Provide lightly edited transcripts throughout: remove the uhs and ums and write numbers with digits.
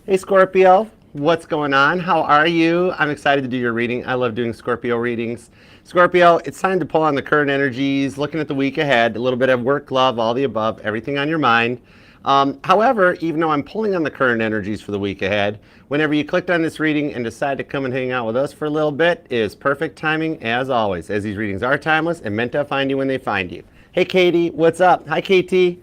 Hey Scorpio, what's going on? How are you? I'm excited to do your reading. I love doing Scorpio readings. Scorpio, it's time to pull on the current energies, looking at the week ahead, a little bit of work, love, all the above, everything on your mind. However, even though I'm pulling on the current energies for the week ahead, whenever you clicked on this reading and decide to come and hang out with us for a little bit, is perfect timing as always, as these readings are timeless and meant to find you when they find you. Hey Katie, what's up? Hi KT.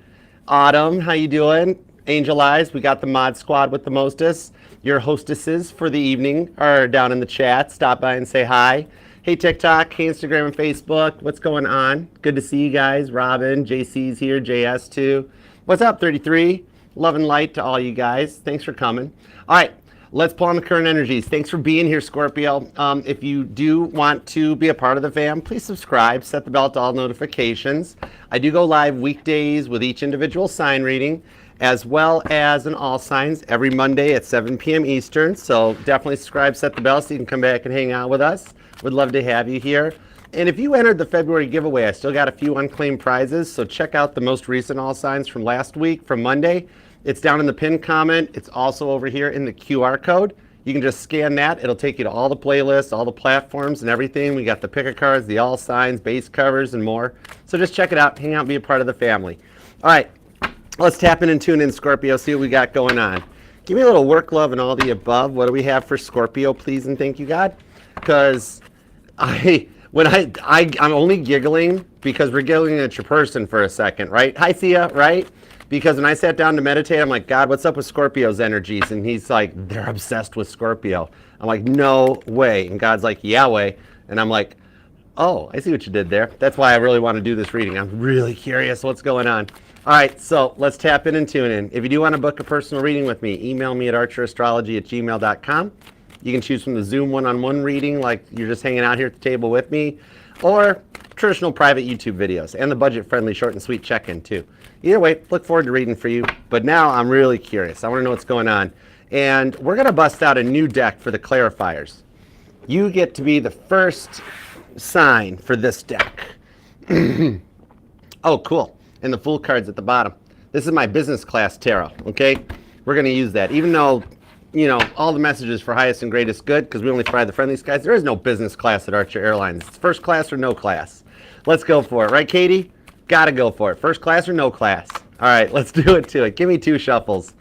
Autumn, how you doing? Angel Eyes, we got the mod squad with the mostest. Your hostesses for the evening are down in the chat. Stop by and say hi. Hey TikTok, hey Instagram and Facebook, what's going on? Good to see you guys. Robin, JC's here, JS too. What's up, 33? Love and light to all you guys. Thanks for coming. All right, let's pull on the current energies. Thanks for being here, Scorpio. If you do want to be a part of the fam, please subscribe, set the bell to all notifications. I do go live weekdays with each individual sign reading, as well as in all signs every Monday at 7 p.m. Eastern. So definitely subscribe, set the bell so you can come back and hang out with us. Would love to have you here. And if you entered the February giveaway, I still got a few unclaimed prizes. So check out the most recent all signs from last week, from Monday. It's down in the pinned comment. It's also over here in the QR code. You can just scan that. It'll take you to all the playlists, all the platforms and everything. We got the picker cards, the all signs, base covers, and more. So just check it out, hang out, and be a part of the family. All right. Let's tap in and tune in, Scorpio, see what we got going on. Give me a little work, love, and all the above. What do we have for Scorpio, please, and thank you, God? Because I'm only giggling because we're giggling at your person for a second, right? Hi, Thea, right? Because when I sat down to meditate, I'm like, God, what's up with Scorpio's energies? And he's like, they're obsessed with Scorpio. I'm like, no way. And God's like, yeah, way. And I'm like, oh, I see what you did there. That's why I really want to do this reading. I'm really curious what's going on. All right, so let's tap in and tune in. If you do want to book a personal reading with me, email me at archerastrology@gmail.com. You can choose from the Zoom one-on-one reading, like you're just hanging out here at the table with me, or traditional private YouTube videos, and the budget-friendly short and sweet check-in too. Either way, look forward to reading for you. But now I'm really curious. I want to know what's going on. And we're going to bust out a new deck for the clarifiers. You get to be the first sign for this deck. Oh, cool. And the Fool cards at the bottom. This is my business class tarot, okay? We're going to use that. Even though, you know, all the messages for highest and greatest good, because we only fly the friendly skies, there is no business class at Archer Airlines. It's first class or no class. Let's go for it. Right, Katie? Got to go for it. First class or no class? All right, let's do it to it. Give me two shuffles.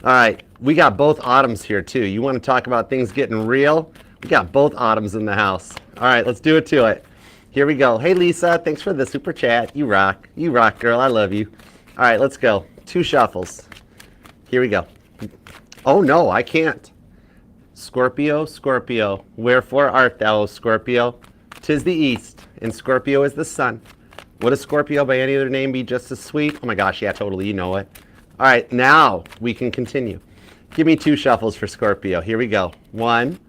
All right, we got both autumns here, too. You want to talk about things getting real? We got both autumns in the house. All right, let's do it to it. Here we go. Hey, Lisa, thanks for the super chat. You rock. You rock, girl. I love you. All right, let's go. Two shuffles. Here we go. Oh, no, I can't. Scorpio, Scorpio, wherefore art thou, Scorpio? 'Tis the east, and Scorpio is the sun. Would a Scorpio by any other name be just as sweet? Oh, my gosh, yeah, totally. You know it. All right, now we can continue. Give me two shuffles for Scorpio. Here we go. 1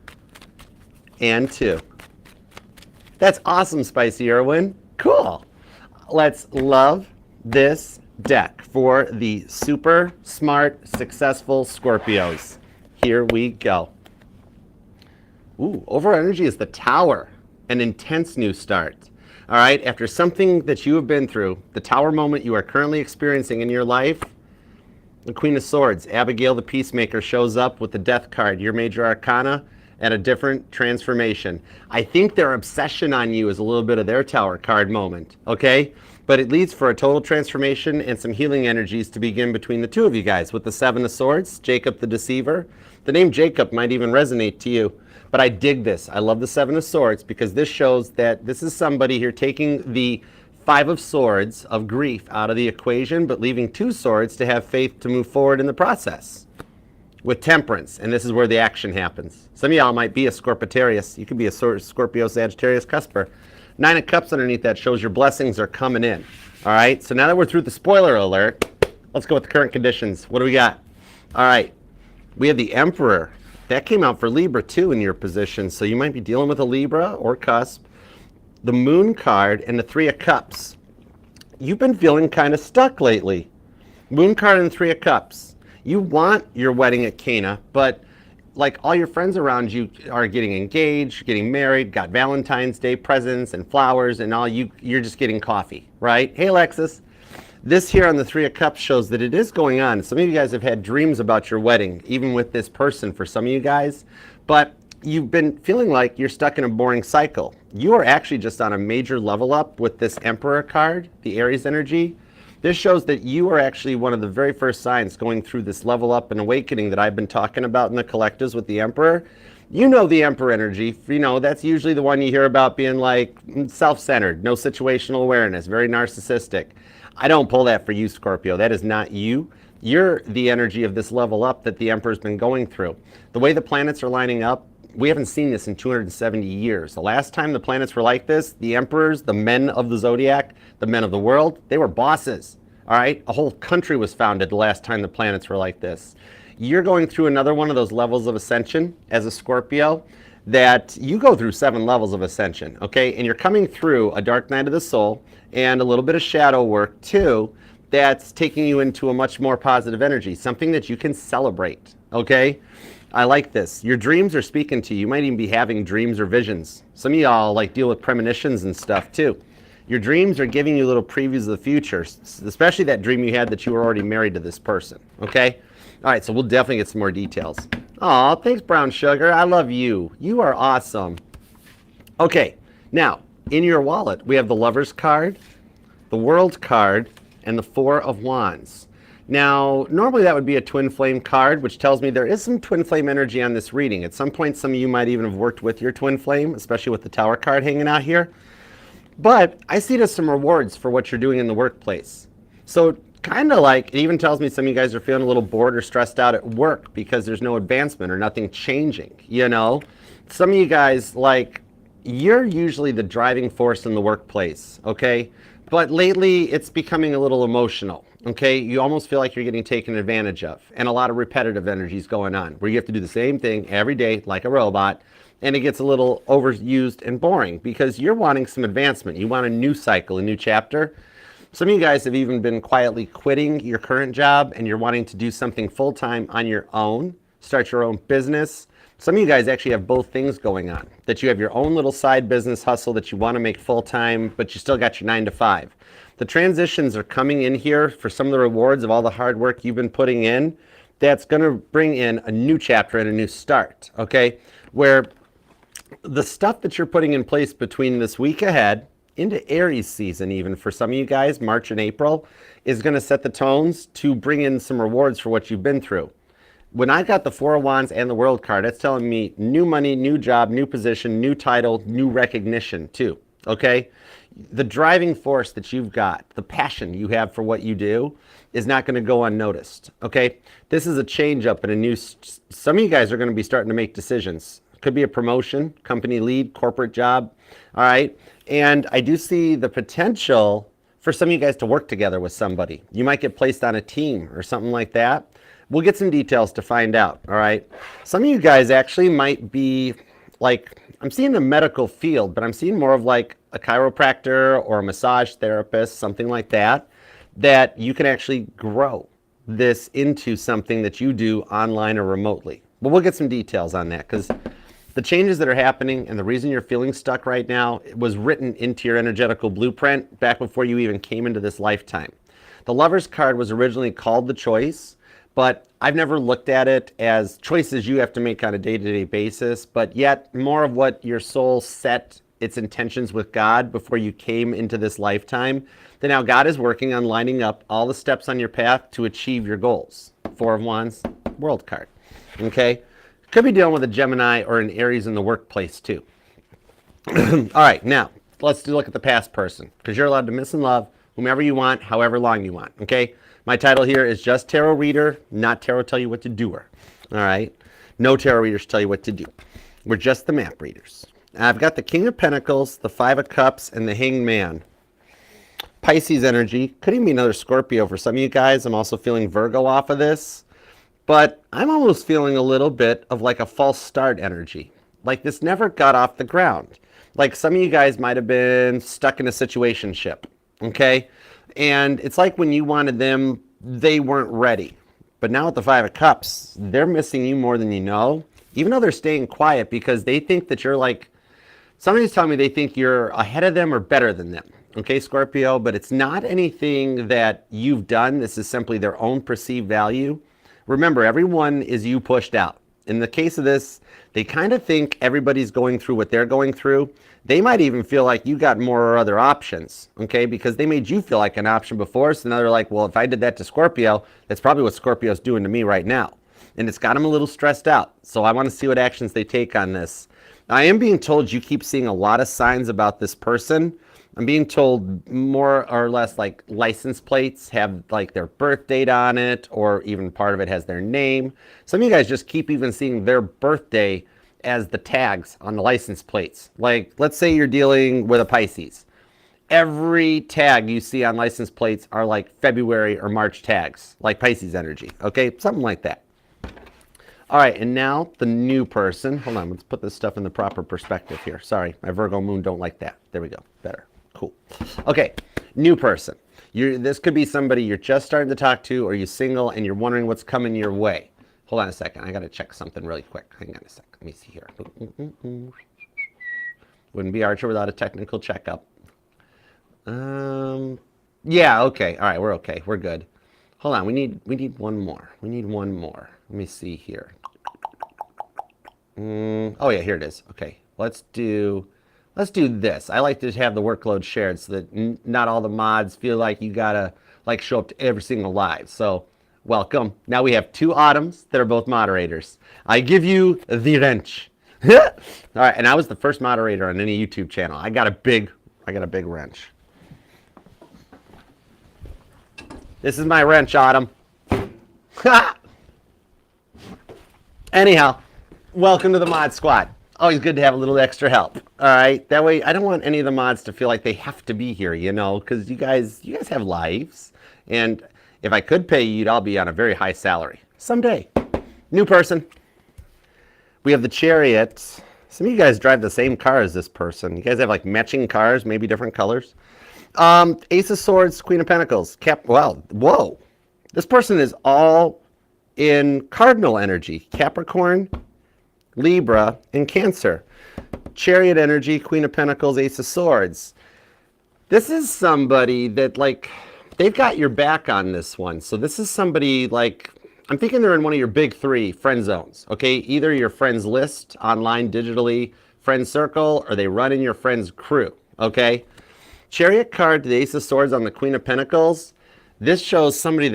and 2. That's awesome, Spicy Irwin. Cool. Let's love this deck for the super smart, successful Scorpios. Here we go. Ooh, overall energy is the Tower, an intense new start. All right, after something that you have been through, the Tower moment you are currently experiencing in your life, the Queen of Swords, Abigail the Peacemaker, shows up with the Death card, your major arcana, at a different transformation. I think their obsession on you is a little bit of their Tower card moment, okay? But it leads for a total transformation and some healing energies to begin between the two of you guys with the Seven of Swords, Jacob the Deceiver. The name Jacob might even resonate to you, but I dig this. I love the Seven of Swords because this shows that this is somebody here taking the Five of Swords of grief out of the equation, but leaving two swords to have faith to move forward in the process. With temperance, and this is where the action happens. Some of y'all might be a Scorpitarius. You could be a Scorpio, Sagittarius, Cusper. 9 of Cups underneath that shows your blessings are coming in. All right, so now that we're through the spoiler alert, let's go with the current conditions. What do we got? All right, we have the Emperor. That came out for Libra too in your position, so you might be dealing with a Libra or cusp. The Moon card and the 3 of Cups. You've been feeling kind of stuck lately. Moon card and 3 of Cups. You want your wedding at Cana, but like all your friends around you are getting engaged, getting married, got Valentine's Day presents and flowers and all, you're just getting coffee, right? Hey, Alexis. This here on the Three of Cups shows that it is going on. Some of you guys have had dreams about your wedding, even with this person for some of you guys, but you've been feeling like you're stuck in a boring cycle. You are actually just on a major level up with this Emperor card, the Aries energy. This shows that you are actually one of the very first signs going through this level up and awakening that I've been talking about in the collectives with the Emperor. You know the Emperor energy, that's usually the one you hear about being like self-centered, no situational awareness, very narcissistic. I don't pull that for you, Scorpio. That is not you. You're the energy of this level up that the Emperor's been going through. The way the planets are lining up, we haven't seen this in 270 years. The last time the planets were like this, the emperors, the men of the zodiac, the men of the world, they were bosses. All right? A whole country was founded the last time the planets were like this. You're going through another one of those levels of ascension as a Scorpio that you go through 7 levels of ascension, okay? And you're coming through a dark night of the soul and a little bit of shadow work too that's taking you into a much more positive energy, something that you can celebrate, okay? I like this. Your dreams are speaking to you. You might even be having dreams or visions. Some of y'all like deal with premonitions and stuff too. Your dreams are giving you little previews of the future, especially that dream you had that you were already married to this person, okay? All right, so we'll definitely get some more details. Aw, thanks, Brown Sugar. I love you. You are awesome. Okay, now, in your wallet, we have the Lover's card, the World card, and the Four of Wands. Now, normally that would be a twin flame card, which tells me there is some twin flame energy on this reading. At some point, some of you might even have worked with your twin flame, especially with the Tower card hanging out here. But I see it as some rewards for what you're doing in the workplace. So kind of like, it even tells me some of you guys are feeling a little bored or stressed out at work because there's no advancement or nothing changing, Some of you guys, you're usually the driving force in the workplace, okay? But lately, it's becoming a little emotional, okay? You almost feel like you're getting taken advantage of, and a lot of repetitive energy is going on, where you have to do the same thing every day like a robot, and it gets a little overused and boring because you're wanting some advancement. You want a new cycle, a new chapter. Some of you guys have even been quietly quitting your current job, and you're wanting to do something full-time on your own, start your own business. Some of you guys actually have both things going on, that you have your own little side business hustle that you want to make full-time, but you still got your 9 to 5. The transitions are coming in here for some of the rewards of all the hard work you've been putting in. That's going to bring in a new chapter and a new start, okay? Where the stuff that you're putting in place between this week ahead, into Aries season even for some of you guys, March and April, is going to set the tones to bring in some rewards for what you've been through. When I got the Four of Wands and the World card, that's telling me new money, new job, new position, new title, new recognition too, okay? The driving force that you've got, the passion you have for what you do is not going to go unnoticed, okay? This is a change up and a new, some of you guys are going to be starting to make decisions. Could be a promotion, company lead, corporate job, all right? And I do see the potential for some of you guys to work together with somebody. You might get placed on a team or something like that. We'll get some details to find out, all right? Some of you guys actually might be I'm seeing the medical field, but I'm seeing more of like a chiropractor or a massage therapist, something like that, that you can actually grow this into something that you do online or remotely. But we'll get some details on that because the changes that are happening and the reason you're feeling stuck right now, it was written into your energetical blueprint back before you even came into this lifetime. The Lover's card was originally called the Choice, but I've never looked at it as choices you have to make on a day-to-day basis, but yet more of what your soul set its intentions with God before you came into this lifetime. Then now God is working on lining up all the steps on your path to achieve your goals. Four of Wands, World card, okay? Could be dealing with a Gemini or an Aries in the workplace too. All right, now let's look at the past person because you're allowed to miss and love whomever you want, however long you want, okay? My title here is just Tarot Reader, not Tarot Tell You What to Do-er, all right? No tarot readers tell you what to do. We're just the map readers. I've got the King of Pentacles, the Five of Cups, and the Hanged Man. Pisces energy. Could even be another Scorpio for some of you guys. I'm also feeling Virgo off of this. But I'm almost feeling a little bit of like a false start energy. Like this never got off the ground. Like some of you guys might have been stuck in a situationship, okay? And it's like when you wanted them, they weren't ready. But now with the Five of Cups, they're missing you more than you know. Even though they're staying quiet because they think that you're like, somebody's telling me they think you're ahead of them or better than them. okay, Scorpio, but it's not anything that you've done. This is simply their own perceived value. Remember, everyone is you pushed out. In the case of this, they kind of think everybody's going through what they're going through. They might even feel like you got more or other options, okay, because they made you feel like an option before. So now they're like, well, if I did that to Scorpio, that's probably what Scorpio's doing to me right now. And it's got them a little stressed out. So I want to see what actions they take on this. I am being told you keep seeing a lot of signs about this person. I'm being told more or less like license plates have like their birth date on it, or even part of it has their name. Some of you guys just keep even seeing their birthday as the tags on the license plates. Like, let's say you're dealing with a Pisces. Every tag you see on license plates are like February or March tags, like Pisces energy, okay? Something like that. All right, and now the new person. Hold on, let's put this stuff in the proper perspective here. Sorry, my Virgo moon don't like that. There we go, better. Cool. Okay, new person. This could be somebody you're just starting to talk to, or you're single and you're wondering what's coming your way. Hold on a second. I got to check something really quick. Hang on a sec. Let me see here. Wouldn't be Archer without a technical checkup. Yeah, okay. All right, we're okay. We're good. Hold on. We need one more. We need one more. Let me see here. Oh yeah, here it is. Okay. Let's do this. I like to have the workload shared so that not all the mods feel like you gotta like show up to every single live. So welcome. Now we have two Autumns that are both moderators. I give you the wrench. All right, and I was the first moderator on any YouTube channel. I got a big wrench. This is my wrench, Autumn. Anyhow, welcome to the mod squad. Always good to have a little extra help. All right, that way I don't want any of the mods to feel like they have to be here, you know, because you guys have lives, and if I could pay you, you'd all be on a very high salary someday. New person. We have the Chariot. Some of you guys drive the same car as this person. You guys have like matching cars, maybe different colors. Ace of Swords, Queen of Pentacles. Whoa. This person is all in cardinal energy. Capricorn, Libra, and Cancer. Chariot energy, Queen of Pentacles, Ace of Swords. This is somebody that, like, they've got your back on this one. So this is somebody, like, I'm thinking they're in one of your big three friend zones, okay? Either your friends list, online, digitally, friend circle, or they run in your friend's crew, okay? Chariot card to the Ace of Swords on the Queen of Pentacles. This shows somebody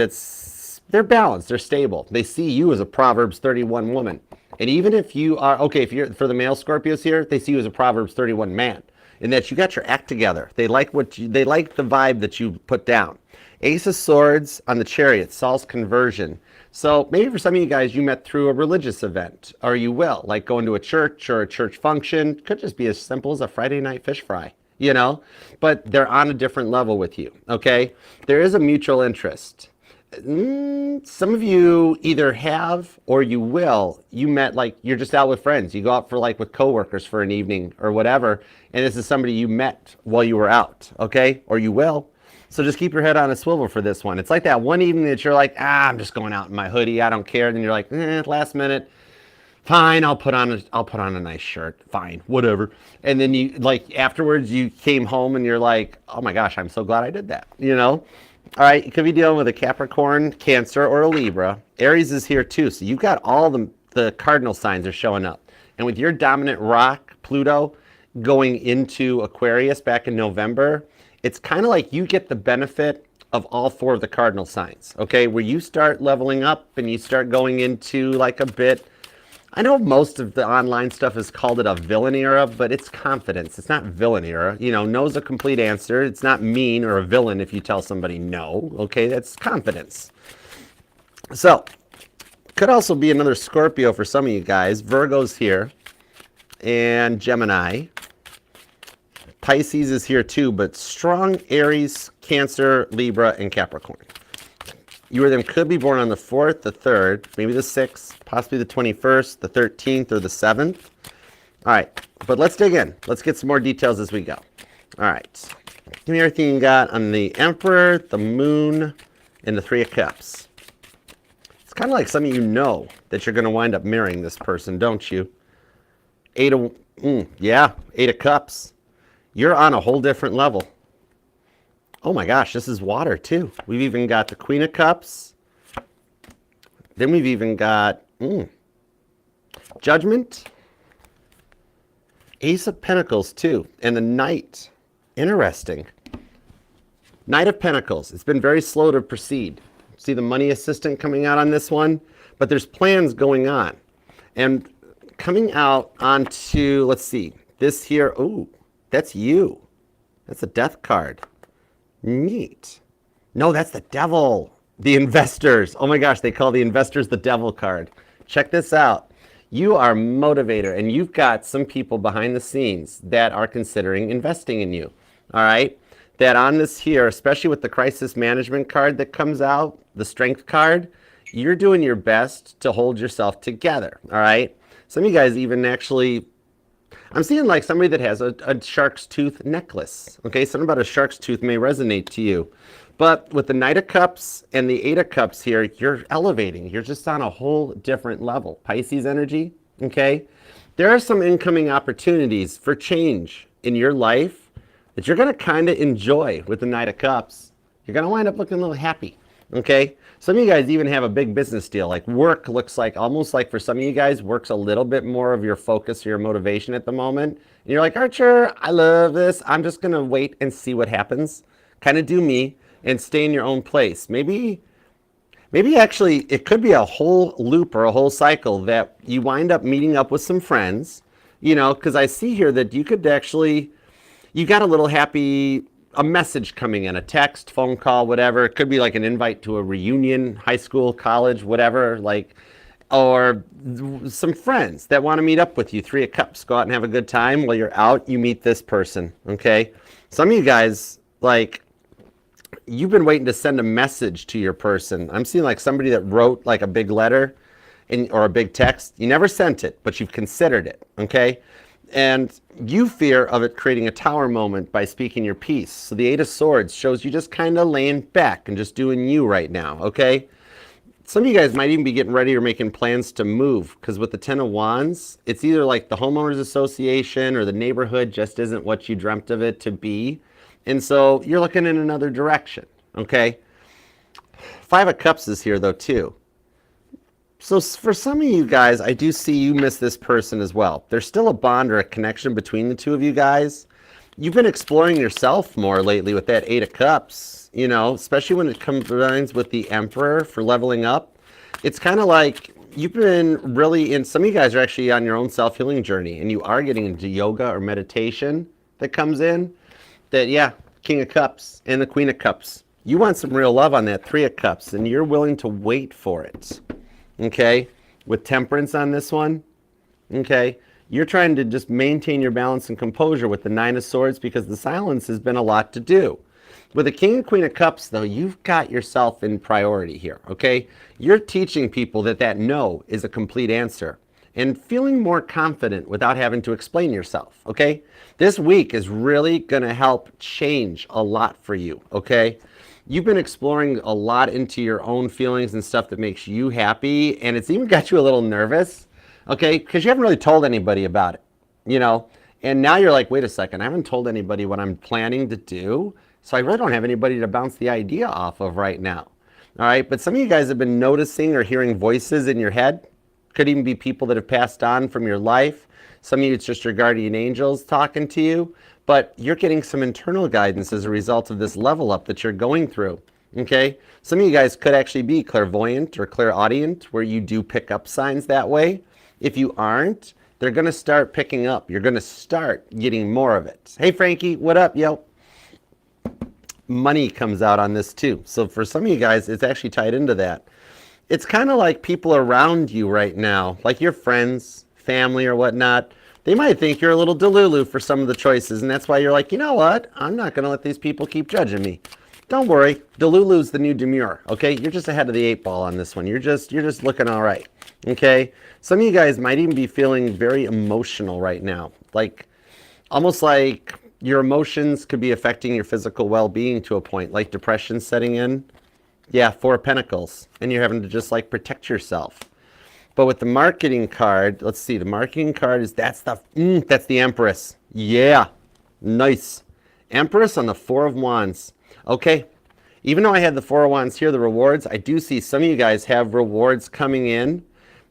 they're balanced, they're stable. They see you as a Proverbs 31 woman. And even if you are, okay, if you're, for the male Scorpios here, they see you as a Proverbs 31 man, in that you got your act together. They like the vibe that you put down. Ace of Swords on the Chariot, Saul's conversion. So maybe for some of you guys, you met through a religious event, or you will, like going to a church or a church function. Could just be as simple as a Friday night fish fry, you know? But they're on a different level with you, okay? There is a mutual interest. Some of you either have or you will. You met, like, you're just out with friends. You go out for, like, with coworkers for an evening or whatever, and this is somebody you met while you were out, okay? Or you will. So just keep your head on a swivel for this one. It's like that one evening that you're like, I'm just going out in my hoodie. I don't care. And then you're like, last minute, fine, I'll put on a nice shirt. Fine, whatever. And then you, like, afterwards you came home and you're like, oh my gosh, I'm so glad I did that, you know? All right, you could be dealing with a Capricorn, Cancer, or a Libra. Aries is here too, so you've got all the cardinal signs are showing up. And with your dominant rock, Pluto, going into Aquarius back in November, it's kind of like you get the benefit of all four of the cardinal signs, okay? Where you start leveling up and you start going into like a bit, I know most of the online stuff has called it a villain era, but it's confidence. It's not villain era. You know, no's a complete answer. It's not mean or a villain if you tell somebody no, okay? That's confidence. So, could also be another Scorpio for some of you guys. Virgo's here, and Gemini. Pisces is here too, but strong Aries, Cancer, Libra, and Capricorn. You or them could be born on the 4th, the 3rd, maybe the 6th, possibly the 21st, the 13th, or the 7th. All right, but let's dig in. Let's get some more details as we go. All right, give me everything you got on the Emperor, the Moon, and the Three of Cups. It's kind of like some of you know that you're going to wind up marrying this person, don't you? Eight of Cups. You're on a whole different level. Oh my gosh, this is water too. We've even got the Queen of Cups. Then we've even got Judgment. Ace of Pentacles too. And the Knight. Interesting. Knight of Pentacles. It's been very slow to proceed. See the money assistant coming out on this one? But there's plans going on. And coming out onto, let's see, this here. Oh, that's you. That's a death card. Neat. No, that's the devil. The investors. Oh my gosh, they call the investors the devil card. Check this out. You are a motivator, and you've got some people behind the scenes that are considering investing in you. All right? That on this here, especially with the crisis management card that comes out, the strength card, you're doing your best to hold yourself together. All right? Some of you guys even actually, I'm seeing like somebody that has a shark's tooth necklace. Okay? Something about a shark's tooth may resonate to you. But with the Knight of Cups and the Eight of Cups here, you're elevating. You're just on a whole different level. Pisces energy, okay? There are some incoming opportunities for change in your life that you're going to kind of enjoy with the Knight of Cups. You're going to wind up looking a little happy, okay? Some of you guys even have a big business deal. Like work looks like, almost like for some of you guys, work's a little bit more of your focus or your motivation at the moment. And you're like, Archer, I love this. I'm just going to wait and see what happens. Kind of do me. And stay in your own place. Maybe actually it could be a whole loop or a whole cycle that you wind up meeting up with some friends, you know, because I see here that you could actually, you got a little happy, a message coming in, a text, phone call, whatever. It could be like an invite to a reunion, high school, college, whatever, like, or some friends that want to meet up with you. Three of Cups, go out and have a good time. While you're out, you meet this person, okay? Some of you guys, like, you've been waiting to send a message to your person. I'm seeing like somebody that wrote like a big letter or a big text. You never sent it, but you've considered it, okay? And you fear of it creating a tower moment by speaking your piece. So the Eight of Swords shows you just kind of laying back and just doing you right now, okay? Some of you guys might even be getting ready or making plans to move, because with the Ten of Wands, it's either like the homeowners association or the neighborhood just isn't what you dreamt of it to be. And so you're looking in another direction, okay? Five of Cups is here, though, too. So for some of you guys, I do see you miss this person as well. There's still a bond or a connection between the two of you guys. You've been exploring yourself more lately with that Eight of Cups, you know, especially when it combines with the Emperor for leveling up. It's kind of like you've been really in, some of you guys are actually on your own self-healing journey, and you are getting into yoga or meditation that comes in. That, yeah, King of Cups and the Queen of Cups. You want some real love on that Three of Cups, and you're willing to wait for it, okay? With Temperance on this one, okay? You're trying to just maintain your balance and composure with the Nine of Swords because the silence has been a lot to do. With the King and Queen of Cups, though, you've got yourself in priority here, okay? You're teaching people that that no is a complete answer and feeling more confident without having to explain yourself, okay? This week is really gonna help change a lot for you, okay? You've been exploring a lot into your own feelings and stuff that makes you happy, and it's even got you a little nervous, okay? Because you haven't really told anybody about it, you know? And now you're like, wait a second, I haven't told anybody what I'm planning to do, so I really don't have anybody to bounce the idea off of right now, all right? But some of you guys have been noticing or hearing voices in your head. Could even be people that have passed on from your life. Some of you, it's just your guardian angels talking to you, but you're getting some internal guidance as a result of this level up that you're going through, okay? Some of you guys could actually be clairvoyant or clairaudient, where you do pick up signs that way. If you aren't, they're gonna start picking up. You're gonna start getting more of it. Hey, Frankie, what up, yo? Money comes out on this too. So for some of you guys, it's actually tied into that. It's kind of like people around you right now, like your friends, family, or whatnot. They might think you're a little delulu for some of the choices, and that's why you're like, you know what? I'm not going to let these people keep judging me. Don't worry, delulu's the new demure, okay? You're just ahead of the 8 ball on this one. You're just looking all right, okay? Some of you guys might even be feeling very emotional right now, like almost like your emotions could be affecting your physical well-being to a point, like depression setting in. Yeah, Four of Pentacles, and you're having to just like protect yourself. But with the marketing card, let's see, the marketing card is, that's the Empress. Yeah, nice. Empress on the Four of Wands. Okay. Even though I had the Four of Wands here, the rewards, I do see some of you guys have rewards coming in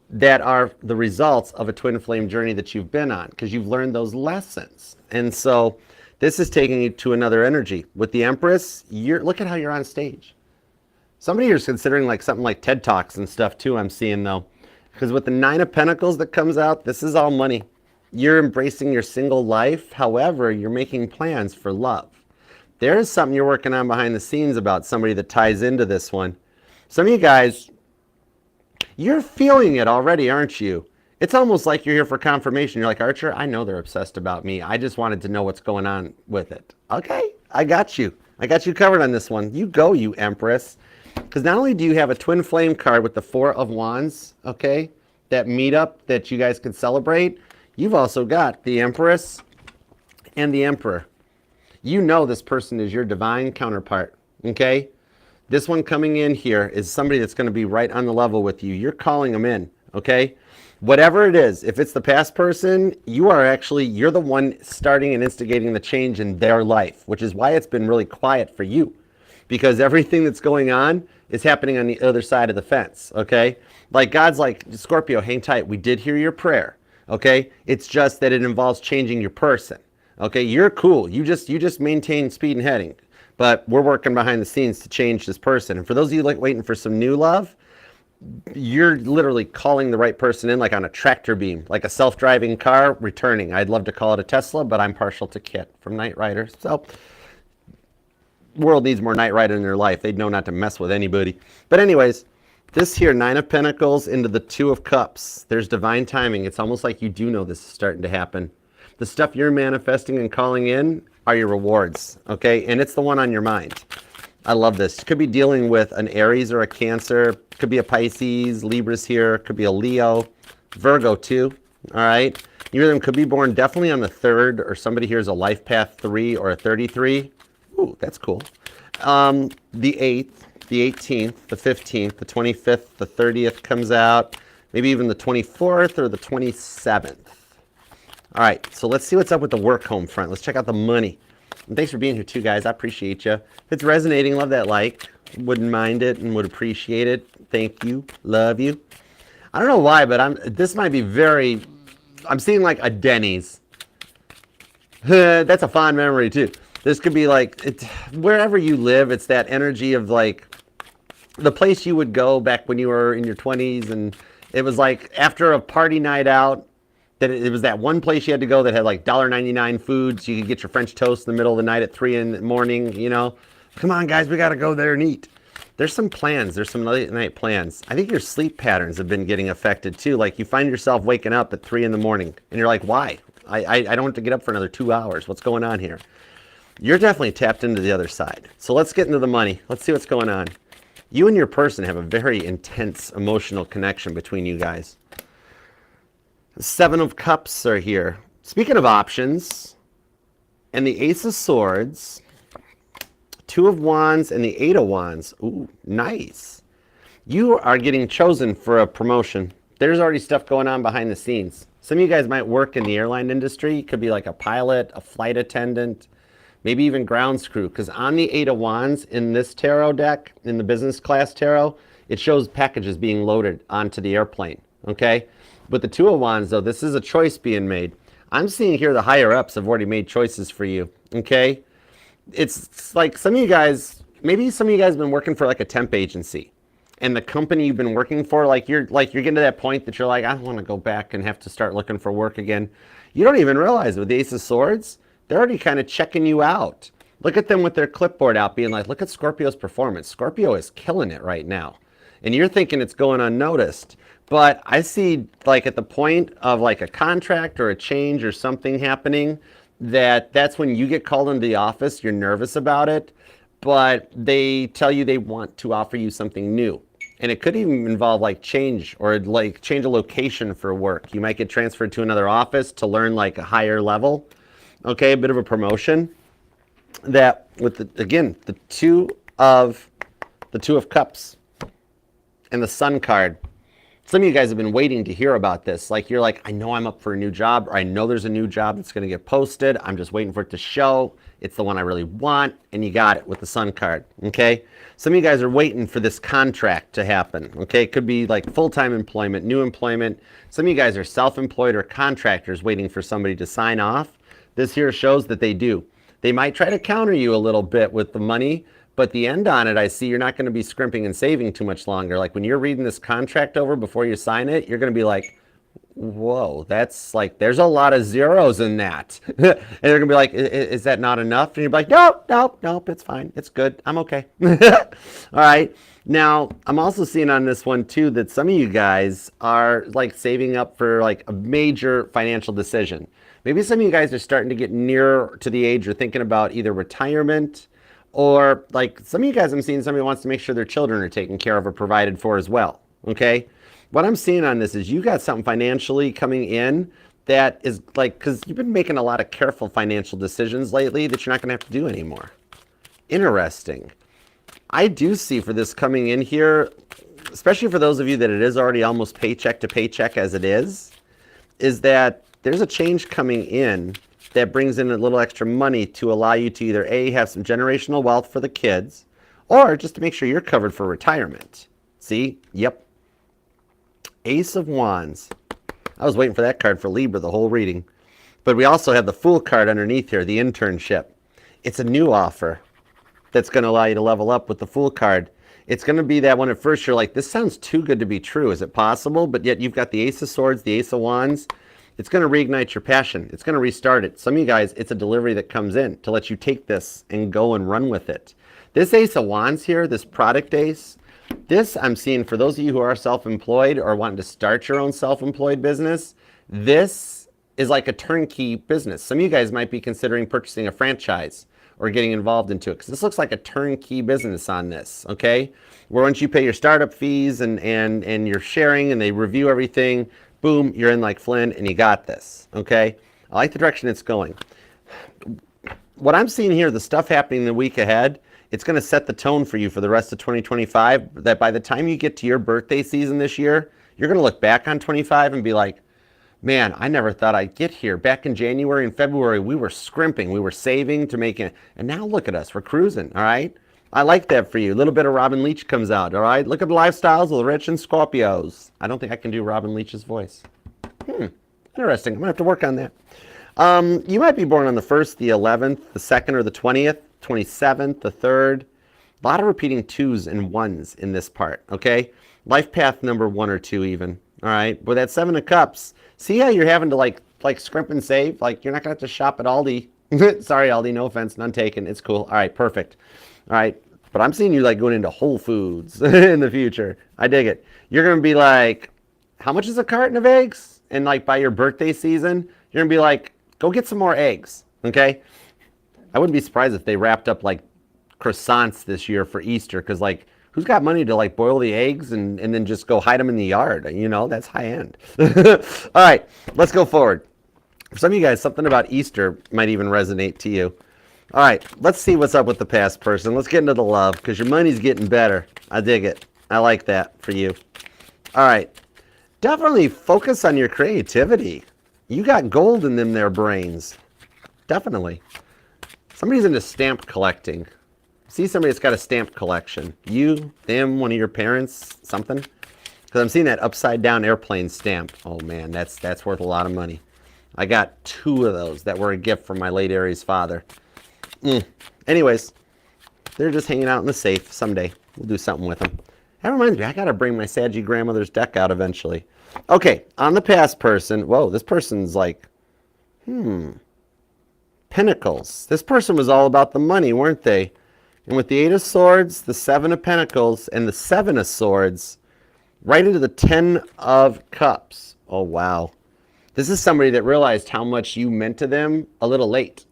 that are the results of a twin flame journey that you've been on because you've learned those lessons. And so this is taking you to another energy. With the Empress, look at how you're on stage. Somebody here's considering like something like TED Talks and stuff too, I'm seeing though. Because with the Nine of Pentacles that comes out, this is all money. You're embracing your single life. However, you're making plans for love. There is something you're working on behind the scenes about somebody that ties into this one. Some of you guys, you're feeling it already, aren't you? It's almost like you're here for confirmation. You're like, Archer, I know they're obsessed about me. I just wanted to know what's going on with it. Okay, I got you. I got you covered on this one. You go, you Empress. Because not only do you have a twin flame card with the Four of Wands, okay, that meetup that you guys can celebrate, you've also got the Empress and the Emperor. You know this person is your divine counterpart, okay? This one coming in here is somebody that's going to be right on the level with you. You're calling them in, okay? Whatever it is, if it's the past person, you're the one starting and instigating the change in their life, which is why it's been really quiet for you. Because everything that's going on is happening on the other side of the fence, okay? Like God's like, Scorpio, hang tight. We did hear your prayer, okay? It's just that it involves changing your person. Okay, you're cool. You just maintain speed and heading. But we're working behind the scenes to change this person. And for those of you like waiting for some new love, you're literally calling the right person in like on a tractor beam, like a self-driving car returning. I'd love to call it a Tesla, but I'm partial to Kit from Knight Rider. So world needs more Knight Rider in their life. They'd know not to mess with anybody. But anyways, this here, Nine of Pentacles into the Two of Cups. There's divine timing. It's almost like you do know this is starting to happen. The stuff you're manifesting and calling in are your rewards, okay? And it's the one on your mind. I love this. Could be dealing with an Aries or a Cancer. Could be a Pisces, Libra's here. Could be a Leo, Virgo too, all right? Either of them could be born definitely on the 3rd, or somebody here is a life path 3 or a 33. Ooh, that's cool. The 8th, the 18th, the 15th, the 25th, the 30th comes out. Maybe even the 24th or the 27th. All right, so let's see what's up with the work home front. Let's check out the money. And thanks for being here too, guys. I appreciate you. If it's resonating, love that like. Wouldn't mind it and would appreciate it. Thank you. Love you. I don't know why, but this might be I'm seeing like a Denny's. That's a fond memory too. This could be like, wherever you live, it's that energy of like the place you would go back when you were in your 20s. And it was like after a party night out, that it was that one place you had to go that had like $1.99 food, so you could get your French toast in the middle of the night at 3 in the morning, you know. Come on, guys, we got to go there and eat. There's some plans. There's some late night plans. I think your sleep patterns have been getting affected too. Like you find yourself waking up at 3 in the morning and you're like, why? I don't have to get up for another 2 hours. What's going on here? You're definitely tapped into the other side. So let's get into the money. Let's see what's going on. You and your person have a very intense emotional connection between you guys. The 7 of Cups are here. Speaking of options, and the Ace of Swords, 2 of Wands, and the 8 of Wands. Ooh, nice. You are getting chosen for a promotion. There's already stuff going on behind the scenes. Some of you guys might work in the airline industry. Could be like a pilot, a flight attendant, maybe even grounds crew. Because on the 8 of Wands in this tarot deck, in the business class tarot, it shows packages being loaded onto the airplane, okay? With the 2 of Wands, though, this is a choice being made. I'm seeing here the higher-ups have already made choices for you, okay? It's like some of you guys, maybe some of you guys have been working for like a temp agency. And the company you've been working for, like you're getting to that point that you're like, I don't want to go back and have to start looking for work again. You don't even realize with the Ace of Swords, they're already kind of checking you out. Look at them with their clipboard out being like, look at Scorpio's performance. Scorpio is killing it right now. And you're thinking it's going unnoticed. But I see like at the point of like a contract or a change or something happening, that's when you get called into the office, you're nervous about it, but they tell you they want to offer you something new. And it could even involve like change or like change a location for work. You might get transferred to another office to learn like a higher level. Okay, a bit of a promotion. That with the two of Cups and the Sun card. Some of you guys have been waiting to hear about this. Like you're like, I know I'm up for a new job, or I know there's a new job that's going to get posted. I'm just waiting for it to show. It's the one I really want, and you got it with the Sun card, okay? Some of you guys are waiting for this contract to happen, okay? It could be like full-time employment, new employment. Some of you guys are self-employed or contractors waiting for somebody to sign off. This here shows that they do. They might try to counter you a little bit with the money, but the end on it, I see you're not going to be scrimping and saving too much longer. Like when you're reading this contract over before you sign it, you're going to be like, whoa, that's like, there's a lot of zeros in that. And they're going to be like, is that not enough? And you're like, nope, it's fine. It's good. I'm okay. All right. Now, I'm also seeing on this one too that some of you guys are like saving up for like a major financial decision. Maybe some of you guys are starting to get near to the age you're thinking about either retirement, or like some of you guys, I'm seeing somebody wants to make sure their children are taken care of or provided for as well, okay? What I'm seeing on this is you got something financially coming in that is like, because you've been making a lot of careful financial decisions lately that you're not going to have to do anymore. Interesting. I do see for this coming in here, especially for those of you that it is already almost paycheck to paycheck as it is that there's a change coming in that brings in a little extra money to allow you to either A, have some generational wealth for the kids, or just to make sure you're covered for retirement. See? Yep. Ace of Wands. I was waiting for that card for Libra the whole reading. But we also have the Fool card underneath here, the internship. It's a new offer that's going to allow you to level up with the Fool card. It's going to be that one at first you're like, this sounds too good to be true. Is it possible? But yet you've got the Ace of Swords, the Ace of Wands. It's going to reignite your passion. It's going to restart it. Some of you guys, it's a delivery that comes in to let you take this and go and run with it. This Ace of Wands here, this product ace, this I'm seeing for those of you who are self-employed or wanting to start your own self-employed business, this is like a turnkey business. Some of you guys might be considering purchasing a franchise or getting involved into it, because this looks like a turnkey business on this, okay? Where once you pay your startup fees and you're sharing and they review everything, boom, you're in like Flynn and you got this, okay? I like the direction it's going. What I'm seeing here, the stuff happening in the week ahead, it's going to set the tone for you for the rest of 2025, that by the time you get to your birthday season this year, you're going to look back on 25 and be like, man, I never thought I'd get here. Back in January and February, we were scrimping, we were saving to make it, and now look at us, we're cruising, all right? I like that for you. A little bit of Robin Leach comes out, all right? Look at the lifestyles of the rich and Scorpios. I don't think I can do Robin Leach's voice. Interesting. I'm going to have to work on that. You might be born on the 1st, the 11th, the 2nd, or the 20th, 27th, the 3rd. A lot of repeating 2s and 1s in this part, okay? Life path number 1 or 2 even, all right? With that 7 of Cups, see how you're having to like scrimp and save? Like you're not going to have to shop at Aldi. Sorry, Aldi, no offense, none taken. It's cool. All right, perfect. All right, but I'm seeing you like going into Whole Foods in the future. I dig it. You're going to be like, how much is a carton of eggs? And like by your birthday season, you're going to be like, go get some more eggs, okay? I wouldn't be surprised if they wrapped up like croissants this year for Easter, because like, who's got money to like boil the eggs and then just go hide them in the yard? You know, that's high end. All right, let's go forward. For some of you guys, something about Easter might even resonate to you. All right, let's see what's up with the past person. Let's get into the love, because your money's getting better. I dig it. I like that for you. All right, definitely focus on your creativity. You got gold in them there brains. Definitely. Somebody's into stamp collecting. See somebody that's got a stamp collection. You, them, one of your parents, something. Because I'm seeing that upside down airplane stamp. Oh man, that's worth a lot of money. I got 2 of those that were a gift from my late Aries father. Anyways, they're just hanging out in the safe. Someday we'll do something with them. That reminds me, I got to bring my Saggy grandmother's deck out eventually. Okay, on the past person. Whoa, this person's like, Pentacles. This person was all about the money, weren't they? And with the 8 of Swords, the 7 of Pentacles, and the 7 of Swords, right into the 10 of Cups. Oh, wow. This is somebody that realized how much you meant to them a little late.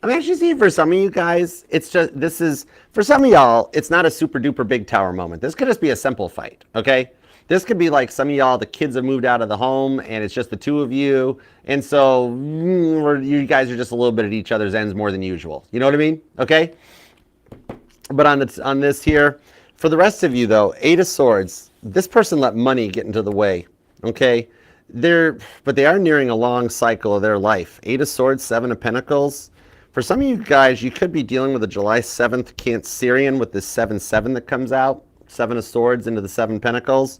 I'm actually seeing for some of you guys, it's just, this is, for some of y'all, it's not a super duper big tower moment. This could just be a simple fight, okay? This could be like some of y'all, the kids have moved out of the home and it's just the 2 of you. And so you guys are just a little bit at each other's ends more than usual. You know what I mean? Okay? But on this here, for the rest of you though, 8 of Swords, this person let money get into the way, okay? But they are nearing a long cycle of their life. 8 of Swords, 7 of Pentacles. For some of you guys, you could be dealing with a July 7th Cancerian with this 7-7 that comes out. 7 of Swords into the 7 Pentacles.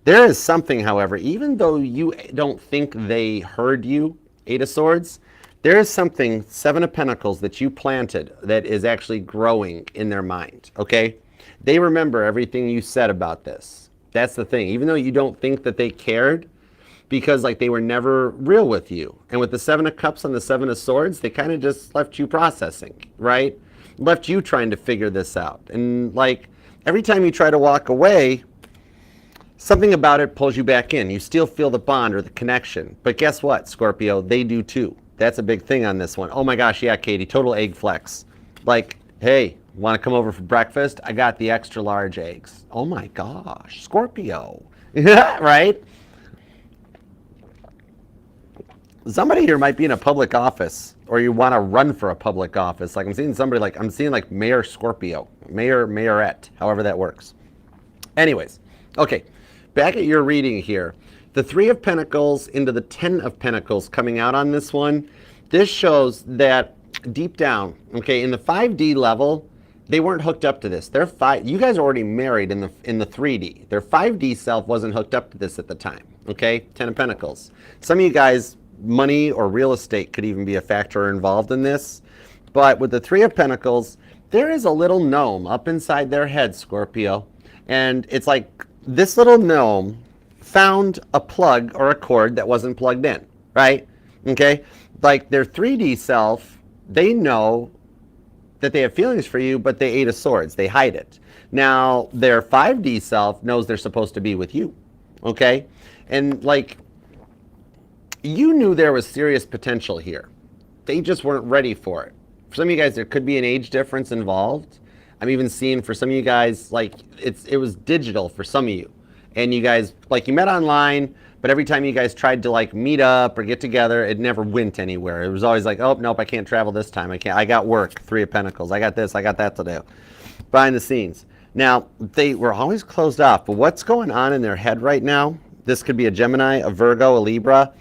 There is something, however, even though you don't think they heard you, 8 of Swords, there is something, 7 of Pentacles, that you planted that is actually growing in their mind, okay? They remember everything you said about this. That's the thing. Even though you don't think that they cared, because like they were never real with you. And with the 7 of Cups and the 7 of Swords, they kind of just left you processing, right? Left you trying to figure this out. And like every time you try to walk away, something about it pulls you back in. You still feel the bond or the connection. But guess what, Scorpio? They do too. That's a big thing on this one. Oh my gosh, yeah, Katie, total egg flex. Like, hey, want to come over for breakfast? I got the extra large eggs. Oh my gosh, Scorpio. Right? Somebody here might be in a public office, or you want to run for a public office. Like I'm seeing somebody like, Mayor Scorpio, Mayorette, however that works. Anyways, okay, back at your reading here. The 3 of Pentacles into the 10 of Pentacles coming out on this one. This shows that deep down, okay, in the 5D level, they weren't hooked up to this. You guys are already married in the 3D. Their 5D self wasn't hooked up to this at the time, okay? 10 of Pentacles. Some of you guys, money or real estate could even be a factor involved in this. But with the 3 of Pentacles, there is a little gnome up inside their head, Scorpio. And it's like this little gnome found a plug or a cord that wasn't plugged in, right? Okay? Like their 3D self, they know that they have feelings for you, but they 8 of Swords. They hide it. Now, their 5D self knows they're supposed to be with you, okay? And like, you knew there was serious potential here. They just weren't ready for it. For some of you guys, there could be an age difference involved. I'm even seeing for some of you guys, like it was digital for some of you. And you guys, like you met online, but every time you guys tried to like meet up or get together, it never went anywhere. It was always like, oh, nope, I can't travel this time. I got work, 3 of Pentacles. I got this, I got that to do. Behind the scenes. Now, they were always closed off, but what's going on in their head right now, this could be a Gemini, a Virgo, a Libra,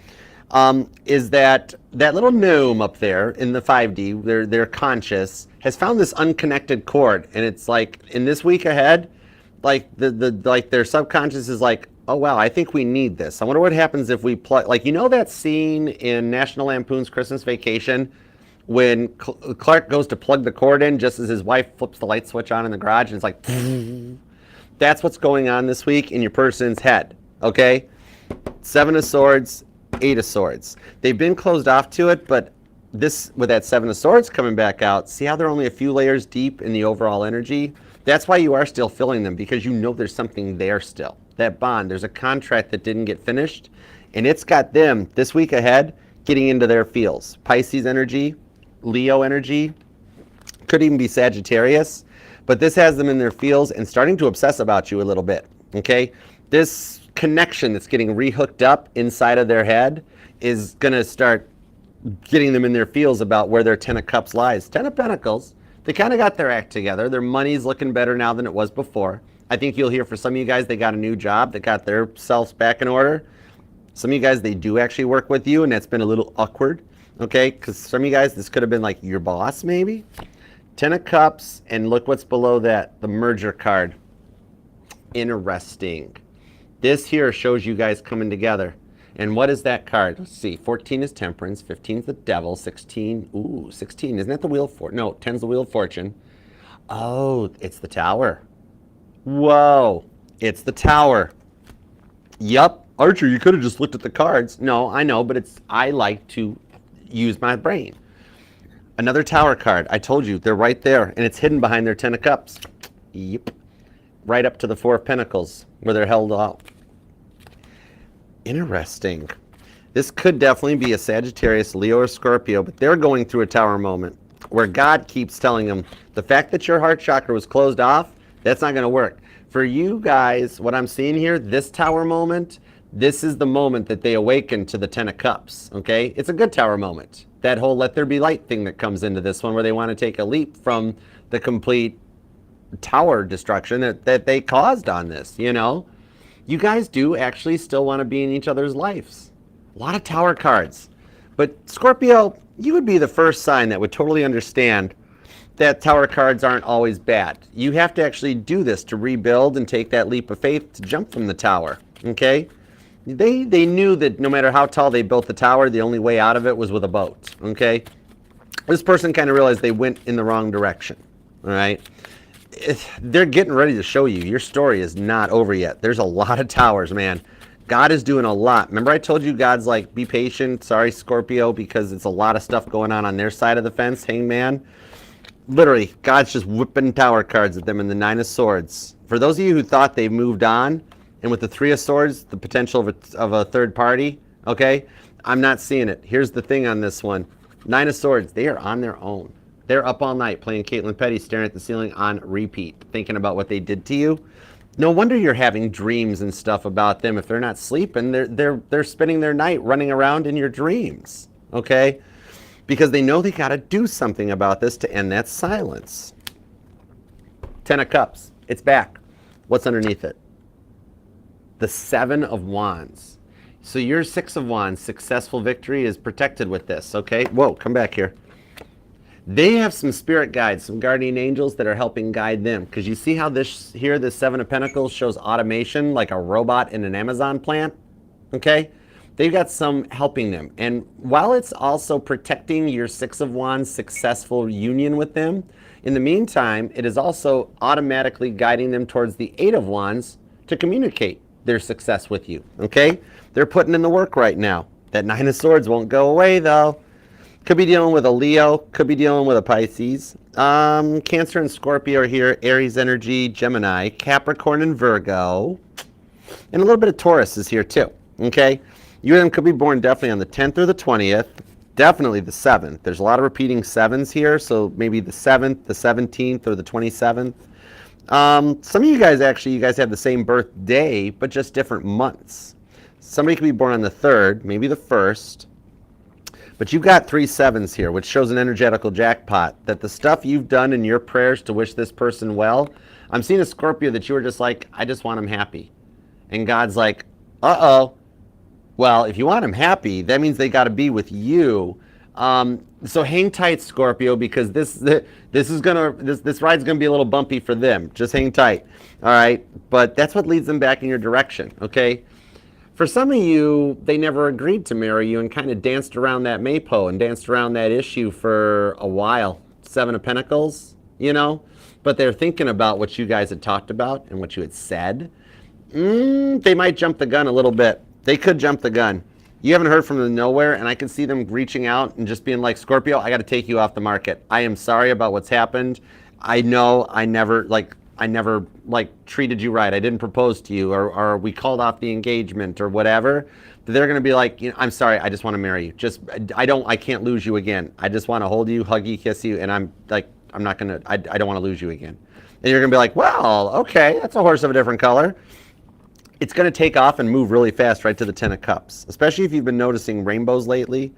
is that little gnome up there in the 5D, their conscious, has found this unconnected cord. And it's like, in this week ahead, like their subconscious is like, oh wow, I think we need this. I wonder what happens if we plug, like, you know that scene in National Lampoon's Christmas Vacation when Clark goes to plug the cord in just as his wife flips the light switch on in the garage, and it's like, that's what's going on this week in your person's head, okay? 7 of Swords, 8 of Swords. They've been closed off to it, but this, with that 7 of Swords coming back out, see how they're only a few layers deep in the overall energy? That's why you are still feeling them, because you know there's something there still. That bond, there's a contract that didn't get finished, and it's got them this week ahead getting into their feels. Pisces energy, Leo energy, could even be Sagittarius, but this has them in their feels and starting to obsess about you a little bit, okay? This connection that's getting rehooked up inside of their head is going to start getting them in their feels about where their 10 of Cups lies. 10 of Pentacles, they kind of got their act together. Their money's looking better now than it was before. I think you'll hear for some of you guys, they got a new job. They got their selves back in order. Some of you guys, they do actually work with you, and that's been a little awkward, okay? Because some of you guys, this could have been like your boss, maybe. 10 of Cups, and look what's below that, the merger card. Interesting. This here shows you guys coming together. And what is that card? Let's see. 14 is Temperance. 15 is the Devil. 16. Ooh, 16. Isn't that the Wheel of Fortune? No, 10 is the Wheel of Fortune. Oh, it's the Tower. Whoa. It's the Tower. Yup. Archer, you could have just looked at the cards. No, I know, but I like to use my brain. Another Tower card. I told you, they're right there. And it's hidden behind their 10 of Cups. Yep. Right up to the 4 of Pentacles, where they're held out. Interesting. This could definitely be a Sagittarius, Leo, or Scorpio, but they're going through a Tower moment where God keeps telling them, the fact that your heart chakra was closed off, that's not going to work. For you guys, what I'm seeing here, this Tower moment, this is the moment that they awaken to the 10 of Cups, okay? It's a good Tower moment. That whole let there be light thing that comes into this one, where they want to take a leap from the complete Tower destruction that they caused on this, you know? You guys do actually still want to be in each other's lives. A lot of Tower cards. But Scorpio, you would be the first sign that would totally understand that Tower cards aren't always bad. You have to actually do this to rebuild and take that leap of faith to jump from the tower, okay? They knew that no matter how tall they built the tower, the only way out of it was with a boat, okay? This person kind of realized they went in the wrong direction, all right? They're getting ready to show you. Your story is not over yet. There's a lot of towers, man. God is doing a lot. Remember I told you God's like, be patient. Sorry, Scorpio, because it's a lot of stuff going on their side of the fence, Hangman. Literally, God's just whipping Tower cards at them in the Nine of Swords. For those of you who thought they moved on, and with the Three of Swords, the potential of a third party, okay, I'm not seeing it. Here's the thing on this one. Nine of Swords, they are on their own. They're up all night playing Caitlin Petty, staring at the ceiling on repeat, thinking about what they did to you. No wonder you're having dreams and stuff about them. If they're not sleeping, they're spending their night running around in your dreams, okay? Because they know they got to do something about this to end that silence. Ten of Cups. It's back. What's underneath it? The Seven of Wands. So your Six of Wands, successful victory, is protected with this, okay? Whoa, come back here. They have some spirit guides, some guardian angels that are helping guide them. Because you see how this Seven of Pentacles shows automation like a robot in an Amazon plant? Okay? They've got some helping them. And while it's also protecting your Six of Wands successful union with them, in the meantime, it is also automatically guiding them towards the Eight of Wands to communicate their success with you. Okay? They're putting in the work right now. That Nine of Swords won't go away though. Could be dealing with a Leo, could be dealing with a Pisces. Cancer and Scorpio are here, Aries energy, Gemini, Capricorn and Virgo. And a little bit of Taurus is here too, okay? You and them could be born definitely on the 10th or the 20th, definitely the 7th. There's a lot of repeating 7s here, so maybe the 7th, the 17th, or the 27th. Some of you guys actually, you guys have the same birthday, but just different months. Somebody could be born on the 3rd, maybe the 1st. But you've got 3 7s here, which shows an energetical jackpot. That the stuff you've done in your prayers to wish this person well, I'm seeing a Scorpio that you were just like, I just want him happy. And God's like, uh-oh. Well, if you want him happy, that means they got to be with you. So hang tight, Scorpio, because this ride's gonna be a little bumpy for them. Just hang tight, all right? But that's what leads them back in your direction, okay? For some of you, they never agreed to marry you and kind of danced around that maypole and danced around that issue for a while. Seven of Pentacles, you know? But they're thinking about what you guys had talked about and what you had said. They might jump the gun a little bit. They could jump the gun. You haven't heard from them nowhere, and I can see them reaching out and just being like, Scorpio, I got to take you off the market. I am sorry about what's happened. I know I never treated you right. I didn't propose to you, or we called off the engagement or whatever. They're going to be like, you know, I'm sorry, I just want to marry you. I can't lose you again. I just want to hold you, hug you, kiss you, and I don't want to lose you again. And you're going to be like, well, okay, that's a horse of a different color. It's going to take off and move really fast right to the Ten of Cups, especially if you've been noticing rainbows lately.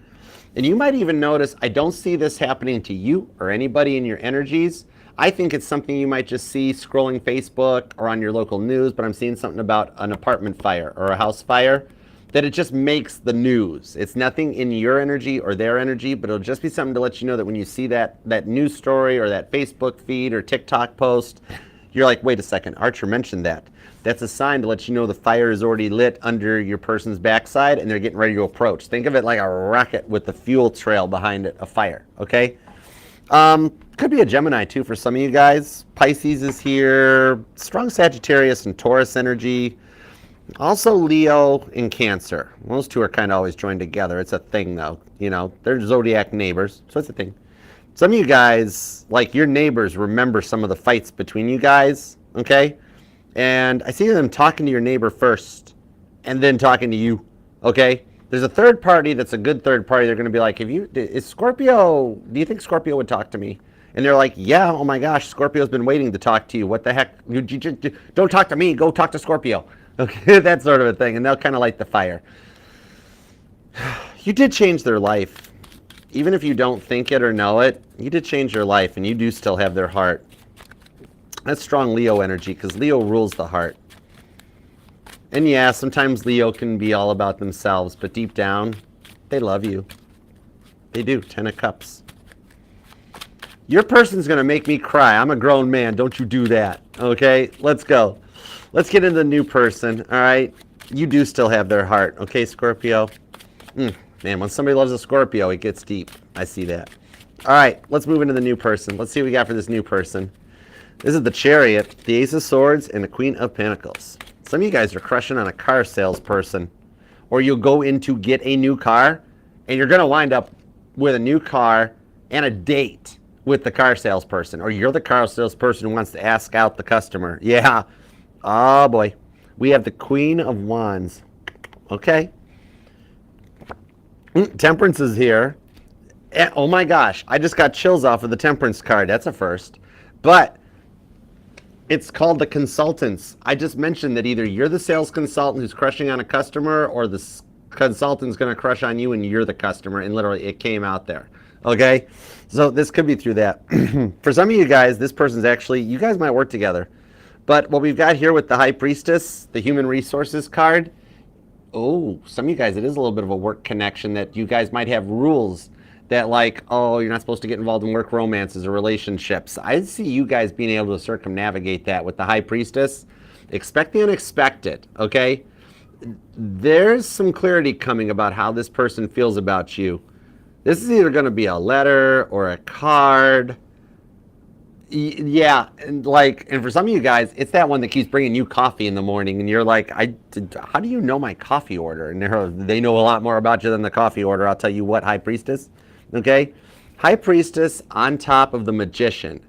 And you might even notice, I don't see this happening to you or anybody in your energies. I think it's something you might just see scrolling Facebook or on your local news, but I'm seeing something about an apartment fire or a house fire, that it just makes the news. It's nothing in your energy or their energy, but it'll just be something to let you know that when you see that news story or that Facebook feed or TikTok post, you're like, wait a second, Archer mentioned that. That's a sign to let you know the fire is already lit under your person's backside and they're getting ready to approach. Think of it like a rocket with the fuel trail behind it, a fire, okay? Could be a Gemini too for some of you guys. Pisces is here, strong Sagittarius and Taurus energy. Also Leo and Cancer. Those two are kind of always joined together. It's a thing though, you know, they're zodiac neighbors, so it's a thing. Some of you guys, like your neighbors, remember some of the fights between you guys, okay? And I see them talking to your neighbor first and then talking to you, okay? There's a third party that's a good third party. They're going to be like, do you think Scorpio would talk to me? And they're like, yeah, oh my gosh, Scorpio's been waiting to talk to you. What the heck? You don't talk to me, go talk to Scorpio. Okay, that sort of a thing. And they'll kind of light the fire. You did change their life. Even if you don't think it or know it, you did change their life and you do still have their heart. That's strong Leo energy because Leo rules the heart. And yeah, sometimes Leo can be all about themselves, but deep down, they love you. They do. 10 of Cups. Your person's going to make me cry. I'm a grown man. Don't you do that. Okay? Let's go. Let's get into the new person. All right? You do still have their heart. Okay, Scorpio? Man, when somebody loves a Scorpio, it gets deep. I see that. All right, let's move into the new person. Let's see what we got for this new person. This is the Chariot, the Ace of Swords, and the Queen of Pentacles. Some of you guys are crushing on a car salesperson. Or you'll go in to get a new car, and you're going to wind up with a new car and a date with the car salesperson. Or you're the car salesperson who wants to ask out the customer. Yeah. Oh, boy. We have the Queen of Wands. Okay. Temperance is here. Oh my gosh, I just got chills off of the Temperance card. That's a first. But it's called the Consultants. I just mentioned that either you're the sales consultant who's crushing on a customer, or the consultant's going to crush on you and you're the customer. And literally, it came out there. Okay? So this could be through that. For some of you guys, this person's actually, you guys might work together. But what we've got here with the High Priestess, the Human Resources card, oh, some of you guys, it is a little bit of a work connection that you guys might have rules that, like, oh, you're not supposed to get involved in work romances or relationships. I see you guys being able to circumnavigate that with the High Priestess. Expect the unexpected, okay? There's some clarity coming about how this person feels about you. This is either going to be a letter or a card. Yeah, and for some of you guys, it's that one that keeps bringing you coffee in the morning, and you're like, how do you know my coffee order? And they know a lot more about you than the coffee order. I'll tell you what, High Priestess. Okay? High Priestess on top of the Magician.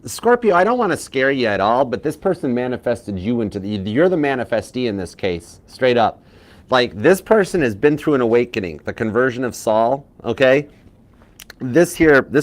Scorpio, I don't want to scare you at all, but this person manifested you into you're the manifestee in this case, straight up. Like, this person has been through an awakening, the conversion of Saul, okay? This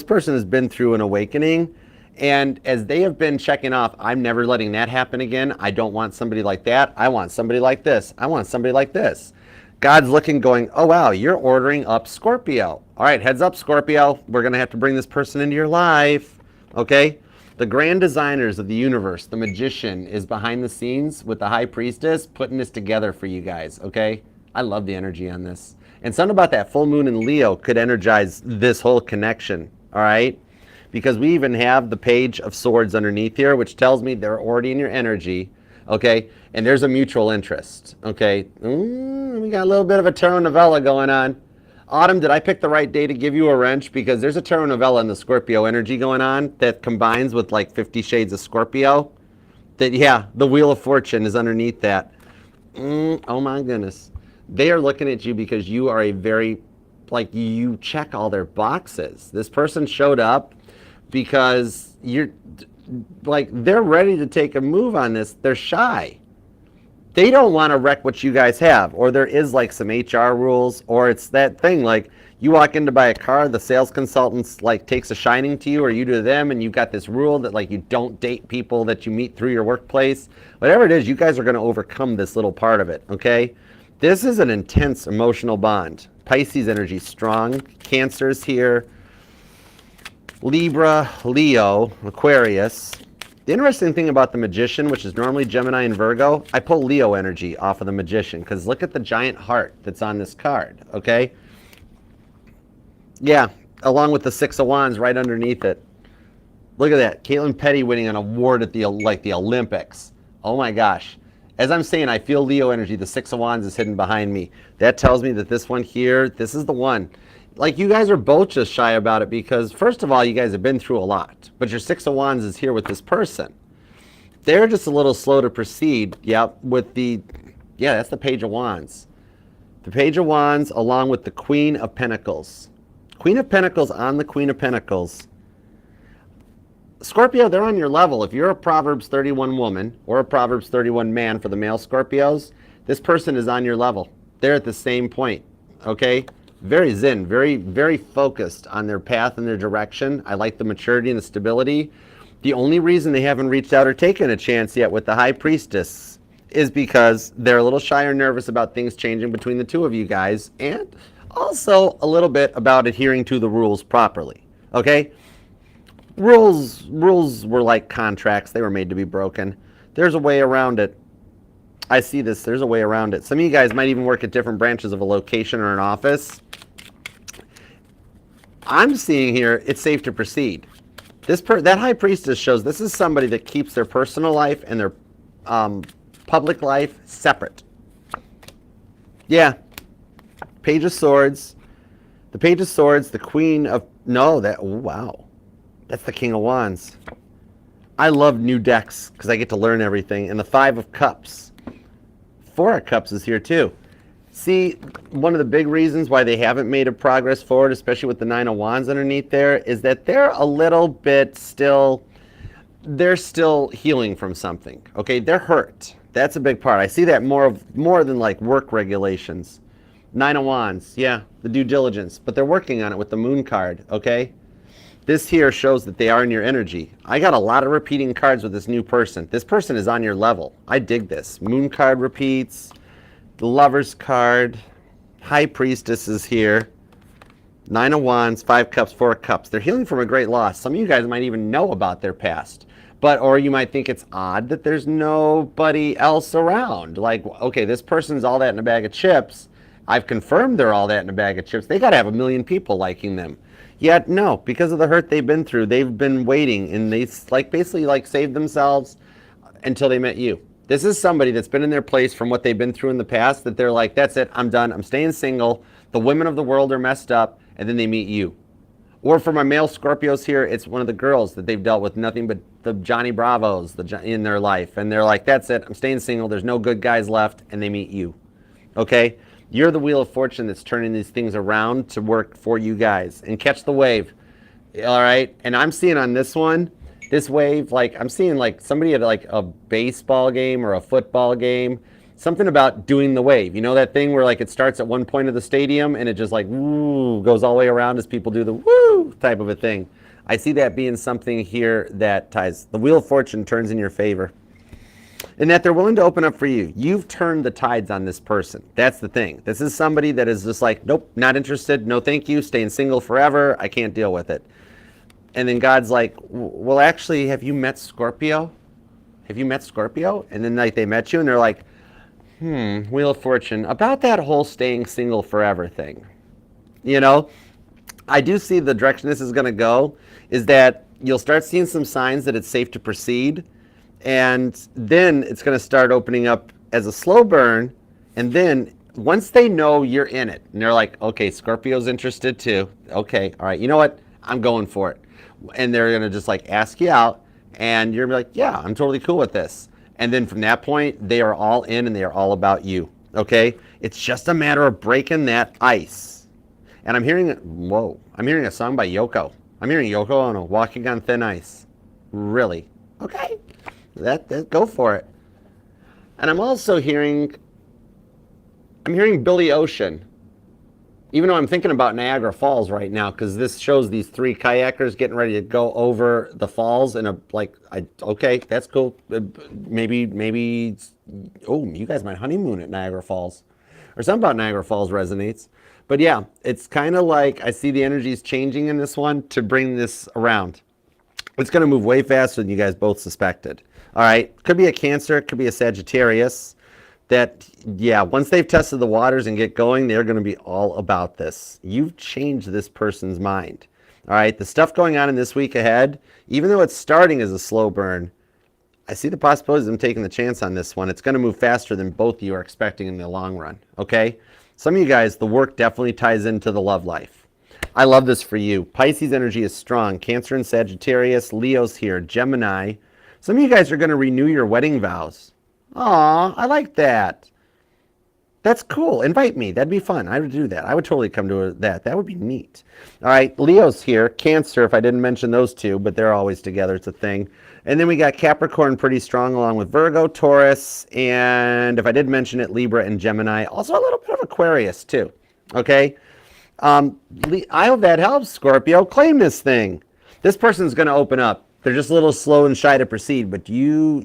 person has been through an awakening, and as they have been checking off, I'm never letting that happen again. I don't want somebody like that. I want somebody like this. I want somebody like this. God's looking, going, oh, wow, you're ordering up Scorpio. All right, heads up, Scorpio. We're going to have to bring this person into your life, okay? The grand designers of the universe, the Magician, is behind the scenes with the High Priestess putting this together for you guys, okay? I love the energy on this. And something about that full moon in Leo could energize this whole connection, all right? Because we even have the Page of Swords underneath here, which tells me they're already in your energy, okay? And there's a mutual interest, okay? We got a little bit of a tarot novella going on. Autumn, did I pick the right day to give you a wrench? Because there's a tarot novella in the Scorpio energy going on that combines with like 50 Shades of Scorpio. That, yeah, the Wheel of Fortune is underneath that. Oh my goodness. They are looking at you because you are a very, like, you check all their boxes. This person showed up because you're, like, they're ready to take a move on this. They're shy. They don't want to wreck what you guys have. Or there is, like, some HR rules. Or it's that thing, like, you walk in to buy a car, the sales consultant, like, takes a shining to you, or you to them, and you've got this rule that, like, you don't date people that you meet through your workplace. Whatever it is, you guys are going to overcome this little part of it, okay? This is an intense emotional bond. Pisces energy strong. Cancer's here. Libra, Leo, Aquarius. The interesting thing about the Magician, which is normally Gemini and Virgo, I pull Leo energy off of the Magician because look at the giant heart that's on this card, okay? Yeah, along with the Six of Wands right underneath it. Look at that. Caitlin Petty winning an award at the Olympics. Oh my gosh. As I'm saying, I feel Leo energy. The Six of Wands is hidden behind me. That tells me that this one here, this is the one. Like, you guys are both just shy about it because, first of all, you guys have been through a lot. But your Six of Wands is here with this person. They're just a little slow to proceed. Yep, with the, yeah, that's the Page of Wands. The Page of Wands along with the Queen of Pentacles. Queen of Pentacles on the Queen of Pentacles. Scorpio, they're on your level. If you're a Proverbs 31 woman or a Proverbs 31 man for the male Scorpios, this person is on your level. They're at the same point, okay? Very zen, very, very focused on their path and their direction. I like the maturity and the stability. The only reason they haven't reached out or taken a chance yet with the High Priestess is because they're a little shy or nervous about things changing between the two of you guys, and also a little bit about adhering to the rules properly, okay? Rules were like contracts. They were made to be broken. There's a way around it. I see this. There's a way around it. Some of you guys might even work at different branches of a location or an office. I'm seeing here, it's safe to proceed. That high priestess shows this is somebody that keeps their personal life and their public life separate. Yeah. Page of Swords. The Page of Swords, the Queen of... No, that... Oh, wow. That's the King of Wands. I love new decks because I get to learn everything. And the Five of Cups. Four of Cups is here too. See, one of the big reasons why they haven't made a progress forward, especially with the Nine of Wands underneath there, is that they're a little bit still... They're still healing from something. Okay, they're hurt. That's a big part. I see that more than like work regulations. Nine of Wands, yeah, the due diligence. But they're working on it with the Moon card, okay? This here shows that they are in your energy. I got a lot of repeating cards with this new person. This person is on your level. I dig this. Moon card repeats. The Lover's card. High Priestess is here. Nine of Wands, Five Cups, Four of Cups. They're healing from a great loss. Some of you guys might even know about their past. Or you might think it's odd that there's nobody else around. Like, okay, this person's all that in a bag of chips. I've confirmed they're all that in a bag of chips. They got to have 1 million people liking them. Yet, no, because of the hurt they've been through, they've been waiting, and they basically saved themselves until they met you. This is somebody that's been in their place from what they've been through in the past, that they're like, that's it, I'm done, I'm staying single. The women of the world are messed up, and then they meet you. Or for my male Scorpios here, it's one of the girls that they've dealt with nothing but the Johnny Bravos in their life. And they're like, that's it, I'm staying single, there's no good guys left, and they meet you. Okay? You're the Wheel of Fortune that's turning these things around to work for you guys. And catch the wave. All right? And I'm seeing on this one, this wave, like, I'm seeing like somebody at like a baseball game or a football game. Something about doing the wave. You know that thing where like it starts at one point of the stadium and it just like woo goes all the way around as people do the woo type of a thing. I see that being something here that ties. The Wheel of Fortune turns in your favor. And that they're willing to open up for you. You've turned the tides on this person. That's the thing. This is somebody that is just like, nope, not interested. No, thank you. Staying single forever. I can't deal with it. And then God's like, well, actually, have you met Scorpio? Have you met Scorpio? And then like they met you and they're like, Wheel of Fortune, about that whole staying single forever thing. You know, I do see the direction this is going to go is that you'll start seeing some signs that it's safe to proceed. And then it's going to start opening up as a slow burn. And then once they know you're in it, and they're like, okay, Scorpio's interested too. Okay, all right, you know what? I'm going for it. And they're going to just like ask you out. And you're going to be like, yeah, I'm totally cool with this. And then from that point, they are all in and they are all about you. Okay? It's just a matter of breaking that ice. And I'm hearing a song by Yoko. I'm hearing Yoko on Walking on Thin Ice. Really? Okay. That go for it. And I'm also hearing Billy Ocean. Even though I'm thinking about Niagara Falls right now, because this shows these three kayakers getting ready to go over the falls in a okay, that's cool. Maybe you guys might honeymoon at Niagara Falls. Or something about Niagara Falls resonates. But yeah, it's kind of like I see the energies changing in this one to bring this around. It's going to move way faster than you guys both suspected. All right, could be a Cancer, could be a Sagittarius. That, yeah, once they've tested the waters and get going, they're going to be all about this. You've changed this person's mind. All right, the stuff going on in this week ahead, even though it's starting as a slow burn, I see the possibilities of them taking the chance on this one. It's going to move faster than both of you are expecting in the long run, okay? Some of you guys, the work definitely ties into the love life. I love this for you. Pisces energy is strong. Cancer and Sagittarius, Leo's here, Gemini. Some of you guys are going to renew your wedding vows. Aw, I like that. That's cool. Invite me. That'd be fun. I would do that. I would totally come to that. That would be neat. All right, Leo's here. Cancer, if I didn't mention those two, but they're always together. It's a thing. And then we got Capricorn pretty strong along with Virgo, Taurus, and if I did mention it, Libra and Gemini. Also a little bit of Aquarius too. Okay? I hope that helps, Scorpio. Claim this thing. This person's going to open up. They're just a little slow and shy to proceed, but you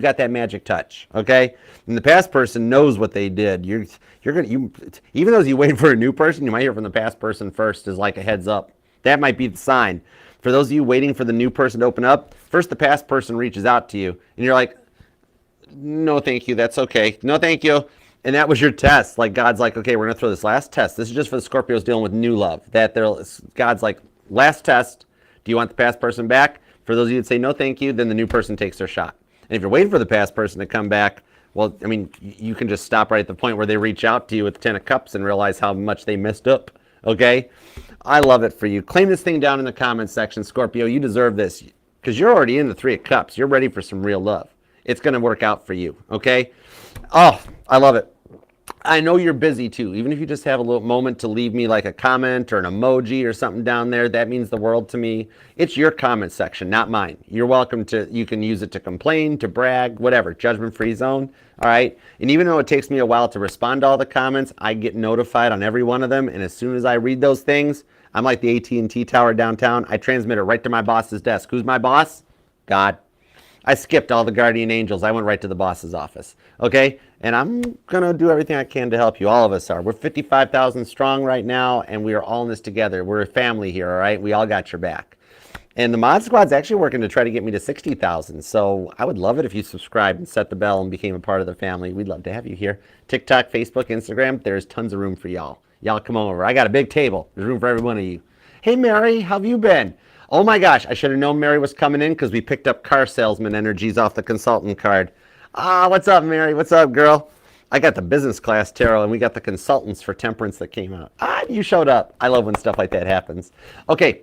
got that magic touch, okay? And the past person knows what they did. Even though you wait for a new person, you might hear from the past person first as like a heads up. That might be the sign. For those of you waiting for the new person to open up, first the past person reaches out to you, and you're like, No, thank you. That's okay. No, thank you. And that was your test. Like God's like, okay, we're gonna throw this last test. This is just for the Scorpios dealing with new love. God's like, last test. Do you want the past person back? For those of you that say no, thank you, then the new person takes their shot. And if you're waiting for the past person to come back, well, I mean, you can just stop right at the point where they reach out to you with the 10 of cups and realize how much they messed up. Okay? I love it for you. Claim this thing down in the comments section, Scorpio. You deserve this because you're already in the 3 of cups. You're ready for some real love. It's going to work out for you. Okay? Oh, I love it. I know you're busy too. Even if you just have a little moment to leave me like a comment or an emoji or something down there, that means the world to me. It's your comment section, not mine. You're welcome to, you can use it to complain, to brag, whatever, judgment-free zone. All right. And even though it takes me a while to respond to all the comments, I get notified on every one of them. And as soon as I read those things, I'm like the AT&T tower downtown. I transmit it right to my boss's desk. Who's my boss? God. I skipped all the guardian angels. I went right to the boss's office. Okay? And I'm going to do everything I can to help you. All of us are. We're 55,000 strong right now, and we are all in this together. We're a family here, all right? We all got your back. And the Mod Squad's actually working to try to get me to 60,000. So I would love it if you subscribed and set the bell and became a part of the family. We'd love to have you here. TikTok, Facebook, Instagram, there's tons of room for y'all. Y'all come over. I got a big table. There's room for every one of you. Hey, Mary, how have you been? Oh my gosh, I should have known Mary was coming in because we picked up car salesman energies off the consultant card. Ah, what's up, Mary? What's up, girl? I got the business class tarot and we got the consultants for temperance that came out. Ah, you showed up. I love when stuff like that happens. Okay,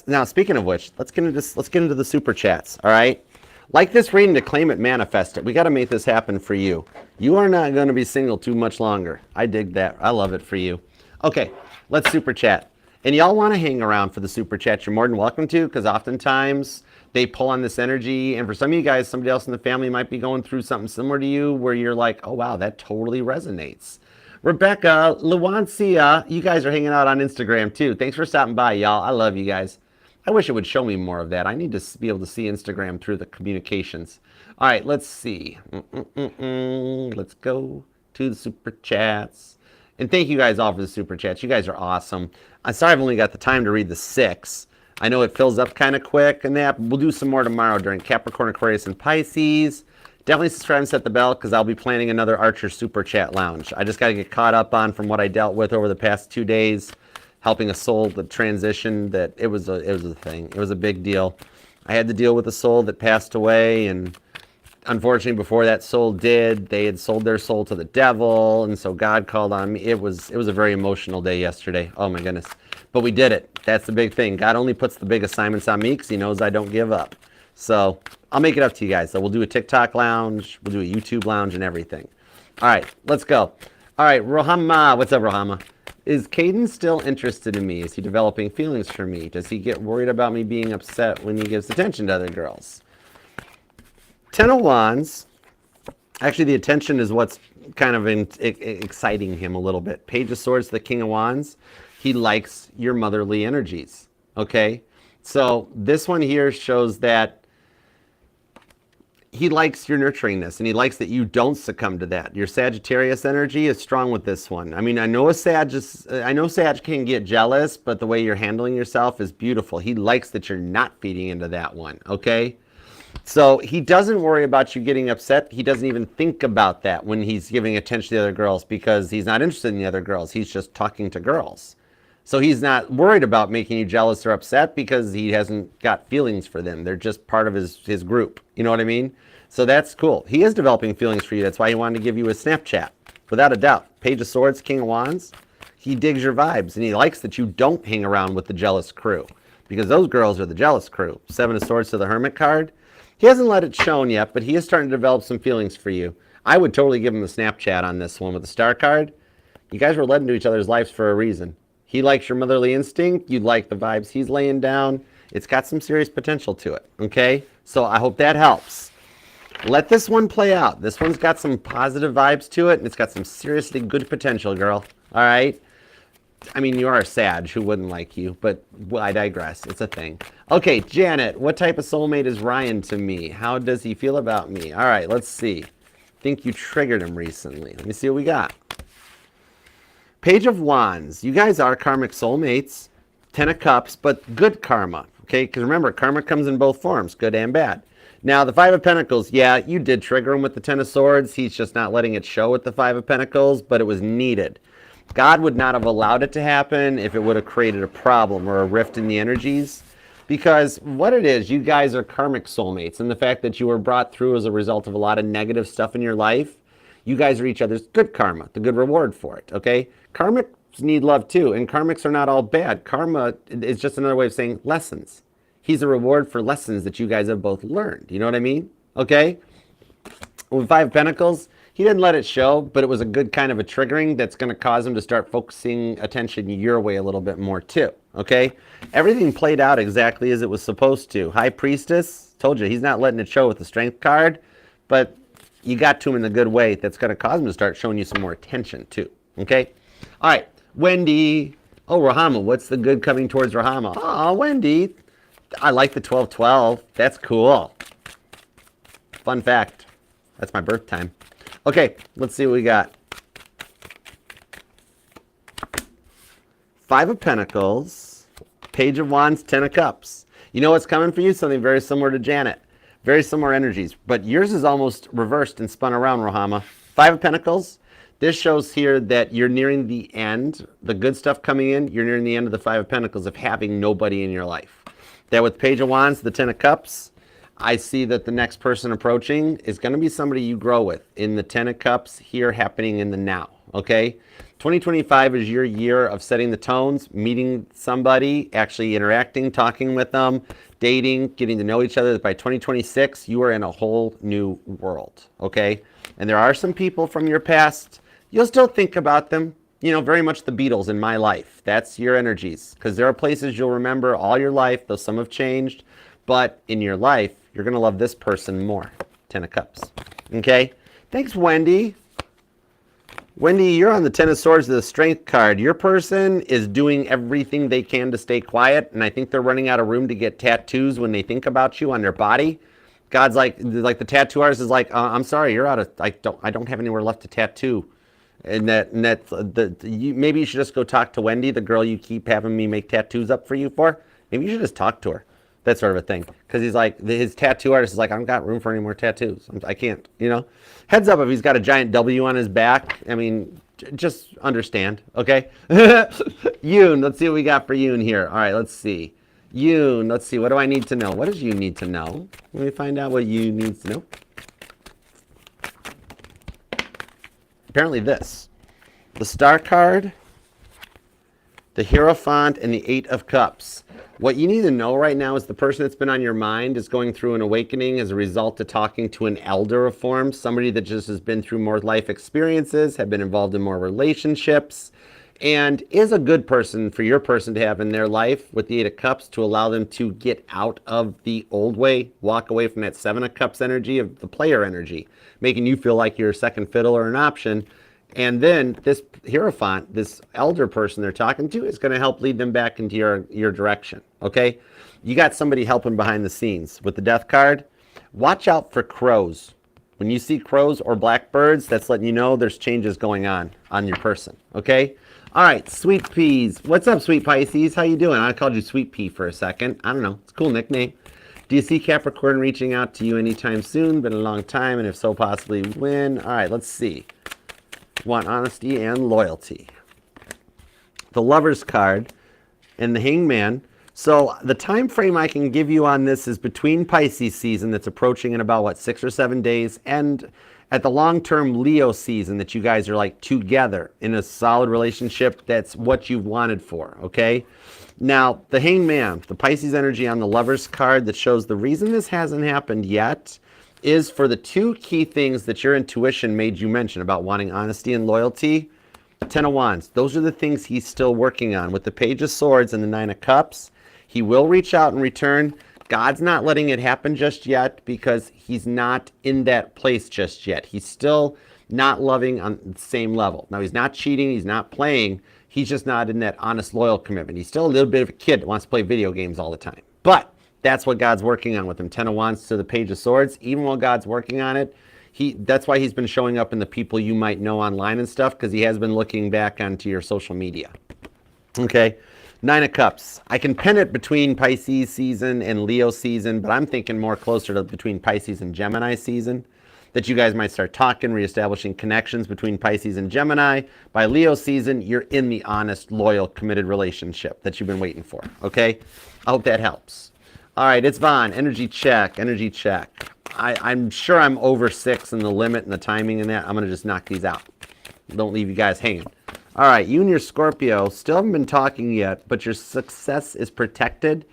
now speaking of which, let's get into the super chats, all right? Like this reading to claim it, manifest it. We got to make this happen for you. You are not going to be single too much longer. I dig that. I love it for you. Okay, let's super chat. And y'all want to hang around for the super chat, you're more than welcome to, because oftentimes they pull on this energy. And for some of you guys, somebody else in the family might be going through something similar to you where you're like, oh, wow, that totally resonates. Rebecca, Luancia, you guys are hanging out on Instagram too. Thanks for stopping by, y'all. I love you guys. I wish it would show me more of that. I need to be able to see Instagram through the communications. All right, let's see. Let's go to the super chats. And thank you guys all for the super chats. You guys are awesome. I'm sorry I've only got the time to read the 6. I know it fills up kind of quick and that. We'll do some more tomorrow during Capricorn, Aquarius, and Pisces. Definitely subscribe and set the bell because I'll be planning another Archer Super Chat Lounge. I just got to get caught up on from what I dealt with over the past 2 days, helping a soul that transitioned. That it was a thing. It was a big deal. I had to deal with a soul that passed away, and unfortunately, before that soul did, they had sold their soul to the devil, and so God called on me. It was a very emotional day yesterday. Oh my goodness. But we did it. That's the big thing. God only puts the big assignments on me because he knows I don't give up. So I'll make it up to you guys. So we'll do a TikTok lounge, we'll do a YouTube lounge and everything. All right, let's go. All right, Rohama. What's up, Rohama? Is Caden still interested in me? Is he developing feelings for me? Does he get worried about me being upset when he gives attention to other girls? 10 of Wands. Actually, the attention is what's kind of exciting him a little bit. Page of Swords, the King of Wands. He likes your motherly energies, okay? So this one here shows that he likes your nurturingness, and he likes that you don't succumb to that. Your Sagittarius energy is strong with this one. I mean, I know Sag can get jealous, but the way you're handling yourself is beautiful. He likes that you're not feeding into that one, okay? So he doesn't worry about you getting upset. He doesn't even think about that when he's giving attention to the other girls because he's not interested in the other girls. He's just talking to girls. So he's not worried about making you jealous or upset because he hasn't got feelings for them. They're just part of his group. You know what I mean? So that's cool. He is developing feelings for you. That's why he wanted to give you a Snapchat. Without a doubt. Page of Swords, King of Wands. He digs your vibes, and he likes that you don't hang around with the jealous crew because those girls are the jealous crew. 7 of Swords to the Hermit card. He hasn't let it shown yet, but he is starting to develop some feelings for you. I would totally give him a Snapchat on this one with the Star card. You guys were led into each other's lives for a reason. He likes your motherly instinct. You like the vibes he's laying down. It's got some serious potential to it, okay? So I hope that helps. Let this one play out. This one's got some positive vibes to it, and it's got some seriously good potential, girl. All right? I mean, you are a Sag. Who wouldn't like you? But well, I digress. It's a thing. Okay, Janet. What type of soulmate is Ryan to me? How does he feel about me? All right, let's see. Think you triggered him recently. Let me see what we got. Page of Wands. You guys are karmic soulmates. 10 of Cups, but good karma. Okay, because remember, karma comes in both forms, good and bad. Now, the Five of Pentacles, yeah, you did trigger him with the Ten of Swords. He's just not letting it show with the Five of Pentacles, but it was needed. God would not have allowed it to happen if it would have created a problem or a rift in the energies. Because what it is, you guys are karmic soulmates. And the fact that you were brought through as a result of a lot of negative stuff in your life, you guys are each other's good karma, the good reward for it, okay? Karmics need love too, and karmics are not all bad. Karma is just another way of saying lessons. He's a reward for lessons that you guys have both learned. You know what I mean? Okay? With Five of Pentacles, he didn't let it show, but it was a good kind of a triggering that's going to cause him to start focusing attention your way a little bit more too. Okay? Everything played out exactly as it was supposed to. High Priestess, told you, he's not letting it show with the Strength card, but you got to him in the good way that's going to cause him to start showing you some more attention too. Okay? All right. Wendy. Oh, Rahama. What's the good coming towards Rahama? Oh, Wendy. I like the 12-12. That's cool. Fun fact. That's my birth time. Okay, let's see what we got. Five of Pentacles, Page of Wands, Ten of Cups. You know what's coming for you? Something very similar to Janet. Very similar energies, but yours is almost reversed and spun around, Rahama. Five of Pentacles. This shows here that you're nearing the end. The good stuff coming in, you're nearing the end of the Five of Pentacles of having nobody in your life. That with Page of Wands, the Ten of Cups, I see that the next person approaching is going to be somebody you grow with in the Ten of Cups here happening in the now, okay? 2025 is your year of setting the tones, meeting somebody, actually interacting, talking with them, dating, getting to know each other. By 2026, you are in a whole new world, okay? And there are some people from your past, you'll still think about them, you know, very much the Beatles in my life. That's your energies, because there are places you'll remember all your life, though some have changed, but in your life, you're going to love this person more. Ten of Cups. Okay? Thanks, Wendy. Wendy, you're on the Ten of Swords, the Strength card. Your person is doing everything they can to stay quiet, and I think they're running out of room to get tattoos when they think about you on their body. God's like the tattoo artist is like, I'm sorry, you're out of, I don't have anywhere left to tattoo. And maybe you should just go talk to Wendy, the girl you keep having me make tattoos up for you for. Maybe you should just talk to her. That sort of a thing. Because he's like, his tattoo artist is like, I don't got room for any more tattoos. I can't, you know. Heads up if he's got a giant W on his back. I mean, just understand, okay? Yoon, let's see what we got for Yoon here. All right, let's see. Yoon, let's see. What do I need to know? What does Yoon need to know? Let me find out what Yoon needs to know. Apparently this. The Star card, the Hierophant, and the Eight of Cups. What you need to know right now is the person that's been on your mind is going through an awakening as a result of talking to an elder of form, somebody that just has been through more life experiences, have been involved in more relationships, and is a good person for your person to have in their life with the Eight of Cups to allow them to get out of the old way, walk away from that Seven of Cups energy of the player energy, making you feel like you're a second fiddle or an option. And then this Hierophant, this elder person they're talking to, is going to help lead them back into your direction, okay? You got somebody helping behind the scenes. With the Death card, watch out for crows. When you see crows or blackbirds, that's letting you know there's changes going on your person, okay? All right, Sweet Peas. What's up, Sweet Pisces? How you doing? I called you Sweet Pea for a second. I don't know. It's a cool nickname. Do you see Capricorn reaching out to you anytime soon? Been a long time, and if so, possibly when? All right, let's see. Want honesty and loyalty. The Lover's card and the Hangman. So the time frame I can give you on this is between Pisces season that's approaching in about, 6 or 7 days, and at the long-term Leo season that you guys are like together in a solid relationship that's what you've wanted for, okay? Now, the Hangman, the Pisces energy on the Lover's card that shows the reason this hasn't happened yet is for the two key things that your intuition made you mention about wanting honesty and loyalty. Ten of Wands. Those are the things he's still working on. With the Page of Swords and the Nine of Cups, he will reach out in return. God's not letting it happen just yet because he's not in that place just yet. He's still not loving on the same level. Now, he's not cheating. He's not playing. He's just not in that honest, loyal commitment. He's still a little bit of a kid that wants to play video games all the time. But that's what God's working on with him. Ten of Wands to the Page of Swords. Even while God's working on it, that's why he's been showing up in the people you might know online and stuff, because he has been looking back onto your social media. Okay. Nine of Cups. I can pin it between Pisces season and Leo season, but I'm thinking more closer to between Pisces and Gemini season. That you guys might start talking, reestablishing connections between Pisces and Gemini. By Leo season, you're in the honest, loyal, committed relationship that you've been waiting for, okay? I hope that helps. All right, it's Vaughn. Energy check, energy check. I'm sure I'm over 6 in the limit and the timing and that. I'm going to just knock these out. Don't leave you guys hanging. All right, you and your Scorpio still haven't been talking yet, but your success is protected.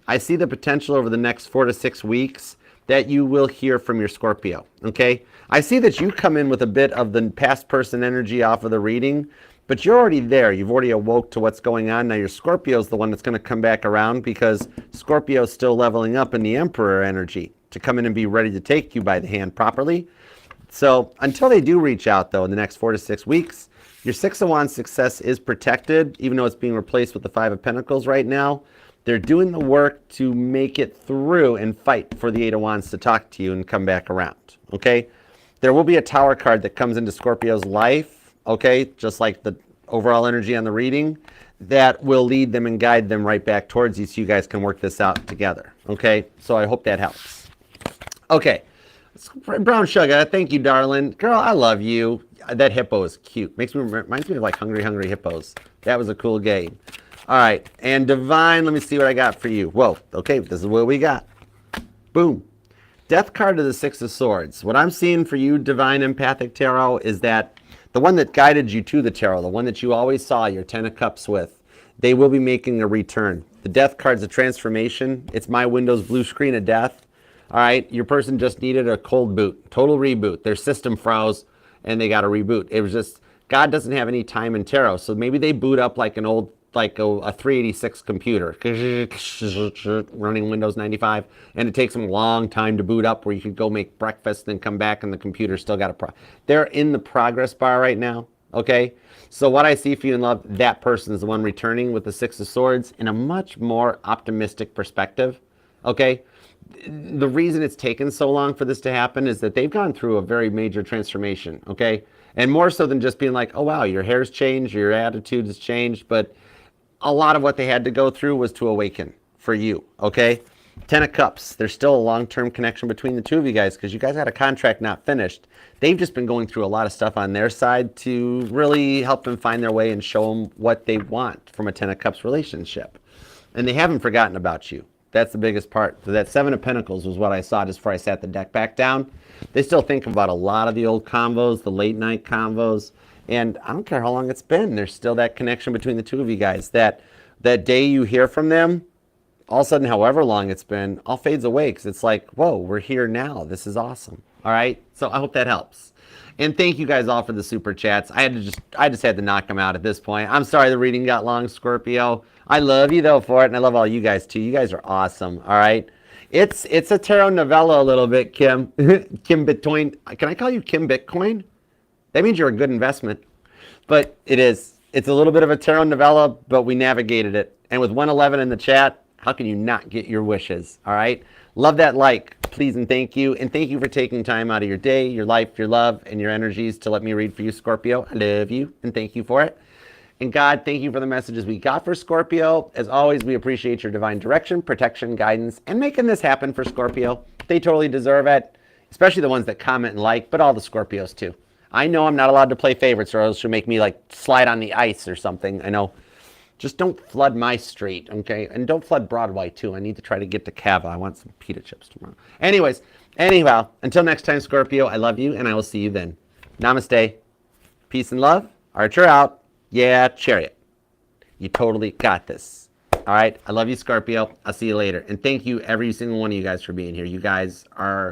I see the potential over the next 4 to 6 weeks that you will hear from your Scorpio, okay? I see that you come in with a bit of the past person energy off of the reading, but you're already there. You've already awoke to what's going on. Now your Scorpio is the one that's going to come back around because Scorpio is still leveling up in the Emperor energy to come in and be ready to take you by the hand properly. So until they do reach out, though, in the next 4 to 6 weeks, your Six of Wands success is protected, even though it's being replaced with the Five of Pentacles right now. They're doing the work to make it through and fight for the Eight of Wands to talk to you and come back around, okay? There will be a Tower card that comes into Scorpio's life, okay, just like the overall energy on the reading, that will lead them and guide them right back towards you so you guys can work this out together, okay? So I hope that helps. Okay, Brown Sugar, thank you, darling. Girl, I love you. That hippo is cute. Reminds me of like Hungry Hungry Hippos. That was a cool game. All right, and Divine, let me see what I got for you. Whoa, okay, this is what we got. Boom. Death card of the Six of Swords. What I'm seeing for you, Divine Empathic Tarot, is that the one that guided you to the tarot, the one that you always saw your Ten of Cups with, they will be making a return. The Death card's a transformation. It's my Windows blue screen of death. All right, your person just needed a cold boot, total reboot. Their system froze, and they got to reboot. It was just, God doesn't have any time in tarot, so maybe they boot up like an old, like a 386 computer running Windows 95, and it takes them a long time to boot up where you could go make breakfast and come back and the computer still got they're in the progress bar right now, okay? So what I see for you in love, that person is the one returning with the Six of Swords in a much more optimistic perspective, okay? The reason it's taken so long for this to happen is that they've gone through a very major transformation, okay? And more so than just being like, oh wow, your hair's changed, your attitude has changed, but a lot of what they had to go through was to awaken for you, okay? Ten of Cups. There's still a long-term connection between the two of you guys because you guys had a contract not finished. They've just been going through a lot of stuff on their side to really help them find their way and show them what they want from a Ten of Cups relationship. And they haven't forgotten about you. That's the biggest part. So that Seven of Pentacles was what I saw just before I sat the deck back down. They still think about a lot of the old convos, the late night convos. And I don't care how long it's been, there's still that connection between the two of you guys. That day you hear from them, all of a sudden, however long it's been, all fades away because it's like, whoa, we're here now. This is awesome. All right? So I hope that helps. And thank you guys all for the super chats. I just had to knock them out at this point. I'm sorry the reading got long, Scorpio. I love you though for it, and I love all you guys too. You guys are awesome. All right? It's a tarot novella a little bit, Kim. Kim Bitcoin. Can I call you Kim Bitcoin? That means you're a good investment. But it is. It's a little bit of a tarot novella, but we navigated it. And with 111 in the chat, how can you not get your wishes? All right? Love that like, please, and thank you. And thank you for taking time out of your day, your life, your love, and your energies to let me read for you, Scorpio. I love you, and thank you for it. And God, thank you for the messages we got for Scorpio. As always, we appreciate your divine direction, protection, guidance, and making this happen for Scorpio. They totally deserve it, especially the ones that comment and like, but all the Scorpios too. I know I'm not allowed to play favorites or else you'll make me like slide on the ice or something. I know. Just don't flood my street, okay? And don't flood Broadway too. I need to try to get to Cava. I want some pita chips tomorrow. Anyhow, until next time, Scorpio, I love you and I will see you then. Namaste. Peace and love. Archer out. Yeah, Chariot. You totally got this. All right? I love you, Scorpio. I'll see you later. And thank you, every single one of you guys, for being here. You guys are